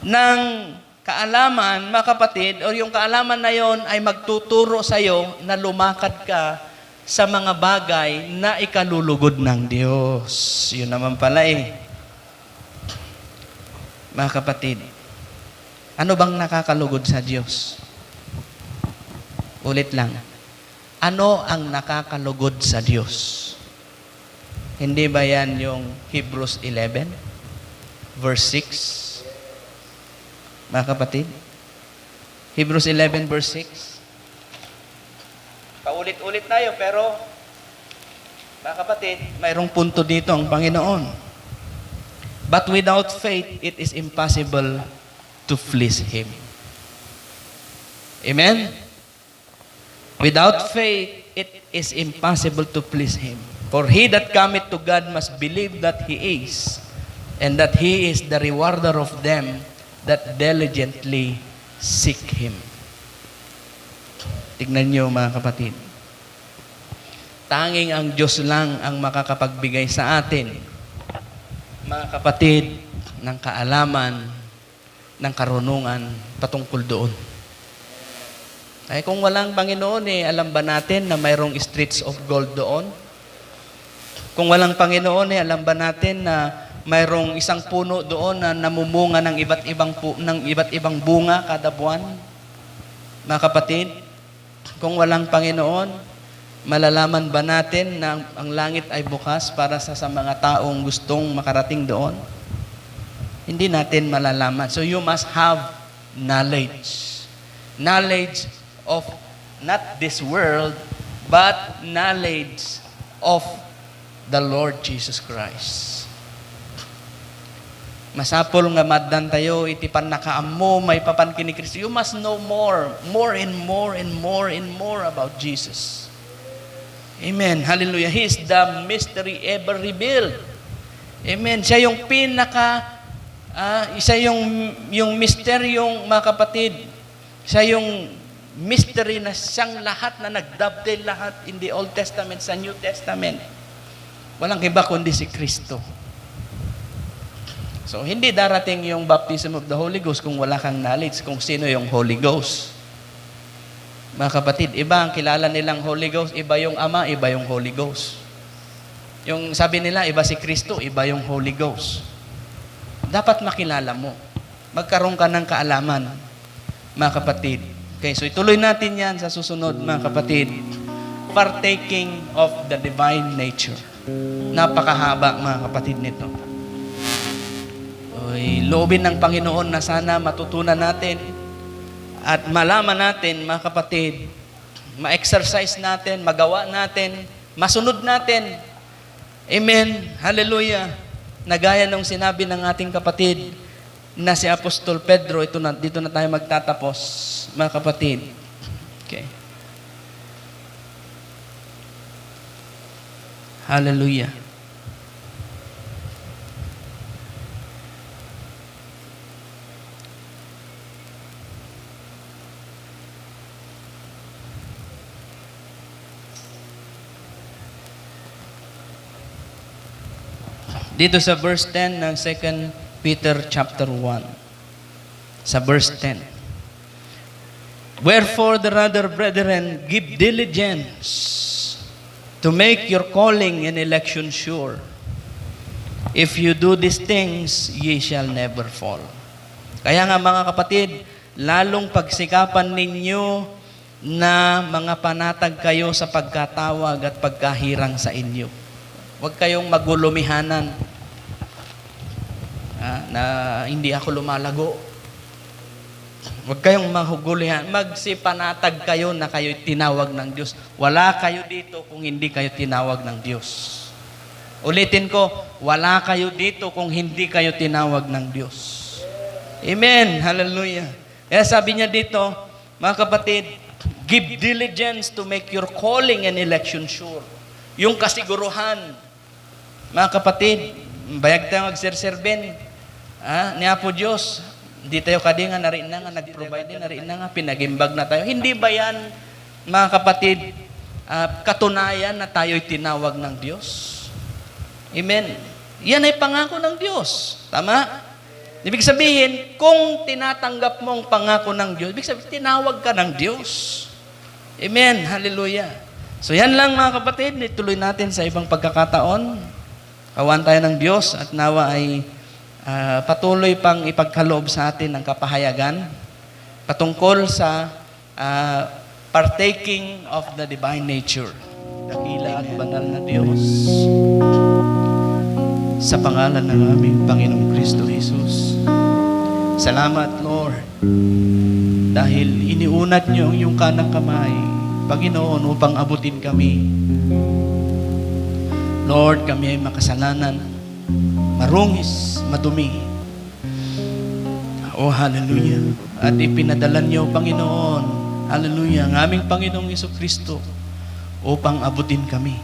ng kaalaman, mga kapatid, o yung kaalaman na yon ay magtuturo sa iyo na lumakad ka sa mga bagay na ikalulugod ng Diyos. Yun naman pala eh. Mga kapatid, ano bang nakakalugod sa Diyos? Ulit lang. Ano ang nakakalugod sa Diyos? Hindi ba yan yung Hebrews 11, verse 6? Mga kapatid? Hebrews 11, verse 6. Paulit-ulit tayo, pero mga kapatid, mayroong punto dito ang Panginoon. But without faith, it is impossible to please Him. Amen? Without faith, it is impossible to please Him. For he that cometh to God must believe that He is, and that He is the rewarder of them that diligently seek Him. Tignan niyo mga kapatid. Tanging ang Diyos lang ang makakapagbigay sa atin, mga kapatid, ng kaalaman, ng karunungan patungkol doon. Ay kung walang Panginoon alam ba natin na mayroong streets of gold doon? Kung walang Panginoon alam ba natin na mayroong isang puno doon na namumunga ng iba't ibang bunga kada buwan? Mga kapatid, kung walang Panginoon, malalaman ba natin na ang langit ay bukas para sa mga taong gustong makarating doon? Hindi natin malalaman. So you must have knowledge. Knowledge of not this world, but knowledge of the Lord Jesus Christ. Masapol nga maddan tayo, itipan nakaammo, may papan kini Kristo. You must know more and more and more and more about Jesus. Amen. Hallelujah. He is the mystery ever revealed. Amen. Siya yung isa yung misteryong mga kapatid. Siya yung mystery na siyang lahat na nagdabdel lahat in the Old Testament, sa New Testament. Walang iba kundi si Kristo. So, hindi darating yung baptism of the Holy Ghost kung wala kang knowledge kung sino yung Holy Ghost. Mga kapatid, iba ang kilala nilang Holy Ghost, iba yung Ama, iba yung Holy Ghost. Yung sabi nila, iba si Kristo, iba yung Holy Ghost. Dapat makilala mo. Magkaroon ka ng kaalaman, mga kapatid. Okay, so ituloy natin yan sa susunod, mga kapatid. Partaking of the divine nature. Napakahaba, mga kapatid, nito. Loobin ng Panginoon na sana matutunan natin at malaman natin, mga kapatid, ma-exercise natin, magawa natin, masunod natin. Amen. Hallelujah. Nagaya nung sinabi ng ating kapatid na si Apostol Pedro, dito na tayo magtatapos, mga kapatid. Okay. Hallelujah. Dito sa verse 10 ng 2 Peter chapter 1. Sa verse 10. Wherefore the rather, brethren, give diligence to make your calling and election sure. If you do these things, ye shall never fall. Kaya nga mga kapatid, lalong pagsikapan ninyo na mga panatag kayo sa pagkatawag at pagkahirang sa inyo. Huwag kayong magulumihanan na hindi ako lumalago. Huwag kayong mahugulihan. Magsipanatag kayo na kayo'y tinawag ng Diyos. Wala kayo dito kung hindi kayo tinawag ng Diyos. Ulitin ko, wala kayo dito kung hindi kayo tinawag ng Diyos. Amen. Hallelujah. Kaya sabi niya dito, mga kapatid, give diligence to make your calling and election sure. Yung kasiguruhan, mga kapatid, bayag tayo magserserben. Ni Apo Diyos, hindi tayo kadinga, nariin na nga, nag-provide din, nariin na nga, pinagimbag na tayo. Hindi ba yan, mga kapatid, katunayan na tayo'y tinawag ng Diyos? Amen. Yan ay pangako ng Diyos. Tama? Ibig sabihin, kung tinatanggap mo ang pangako ng Diyos, ibig sabihin, tinawag ka ng Diyos. Amen. Hallelujah. So yan lang mga kapatid, ituloy natin sa ibang pagkakataon. Kawan tayo ng Diyos at nawa ay patuloy pang ipagkaloob sa atin ng kapahayagan patungkol sa partaking of the divine nature. Dakila at banal na Diyos, sa pangalan ng aming Panginoong Kristo Jesus. Salamat, Lord, dahil iniunat niyo ang iyong kanang kamay, Panginoon, upang abutin kami. Lord, kami ay makasalanan, marungis, madumi. Oh, hallelujah. At ipinadala niyo, Panginoon, hallelujah, ang aming Panginoong Jesucristo upang abutin kami.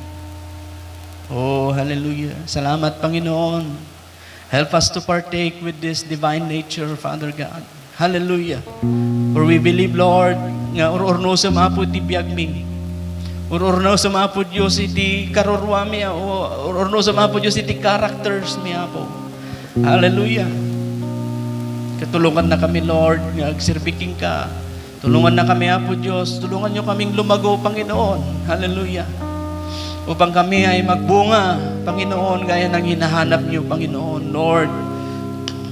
Oh, hallelujah. Salamat, Panginoon. Help us to partake with this divine nature, Father God. Hallelujah. For we believe, Lord, nga ururno sa mapo ti biyag mi. Ururno sa mapo Diyos iti karorwa mi. Ururno sa mapo Diyos iti characters mi apo. Hallelujah. Katulungan na kami, Lord, nga agsirbiking ka. Tulungan na kami, Apo Diyos. Tulungan niyo kaming lumago, Panginoon. Hallelujah. Upang kami ay magbunga, Panginoon, gaya ng hinahanap niyo, Panginoon. Lord,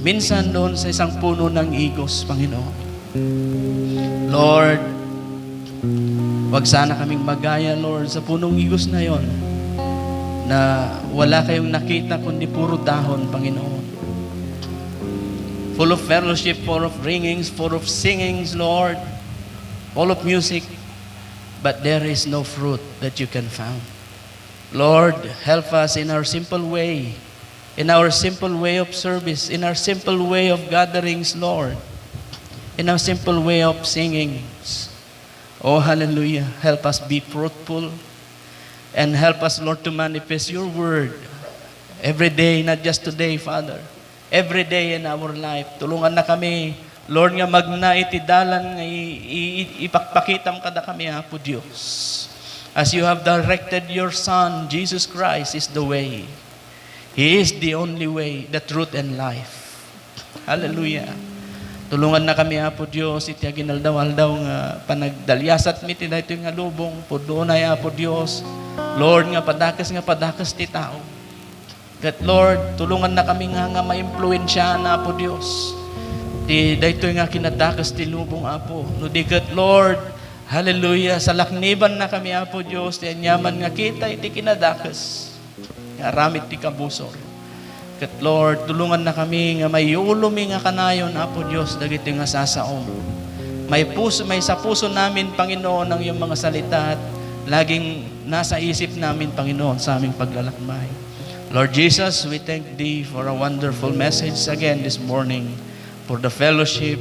minsan doon sa isang puno ng igos, Panginoon. Lord, wag sana kaming magaya, Lord, sa punong igos na yon, na wala kayong nakita kundi puro dahon, Panginoon. Full of fellowship, full of ringings, full of singings, Lord, full of music, but there is no fruit that you can find. Lord, help us in our simple way, in our simple way of service, in our simple way of gatherings, Lord, in our simple way of singings. Oh, hallelujah. Help us be fruitful and help us, Lord, to manifest your word every day, not just today, Father. Every day in our life. Tulungan na kami, Lord, nga magnaitidalan, nga ipakpakitam kada kami, Apo Diyos. As you have directed your Son, Jesus Christ is the way. He is the only way, the truth, and life. Hallelujah. Tulungan na kami, Apo Diyos, iti ginaldaw-aldaw nga panagdalyasat mi ti daytoy nga lubong, pudunay, Apo Diyos. Lord, nga padakas ti tao. Kat Lord, tulungan na kami nga ma-impluensya na, Apo Diyos. Ti daytoy nga kinadakas ti lubong, Apo. No di kat Lord, hallelujah, sa lakniban na kami, Apo Diyos, ti anyaman nga kita iti kinadakas. Nga ramit ti kabusor. Kat Lord, tulungan na kami nga may ulumi nga kanayon, Apo Diyos, dagiti nga sasaom. May sa puso namin, Panginoon, ang iyong mga salita at laging nasa isip namin, Panginoon, sa aming paglalakbay. Lord Jesus, we thank Thee for a wonderful message again this morning, for the fellowship,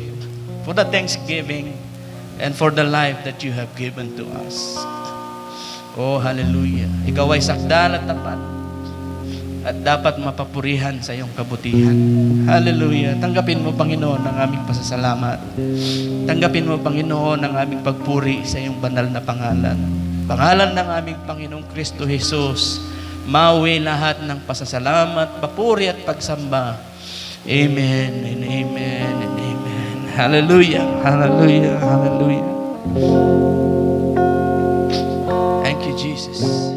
for the thanksgiving, and for the life that You have given to us. Oh, hallelujah. Ikaw ay sakdal at tapat, at dapat mapapurihan sa iyong kabutihan. Hallelujah. Tanggapin mo, Panginoon, ang aming pasasalamat. Tanggapin mo, Panginoon, ang aming pagpuri sa iyong banal na pangalan. Pangalan ng aming Panginoong Kristo Jesus, mawi lahat ng pasasalamat, papuri at pagsamba. Amen and amen and amen. Hallelujah. Hallelujah. Hallelujah. Thank you, Jesus.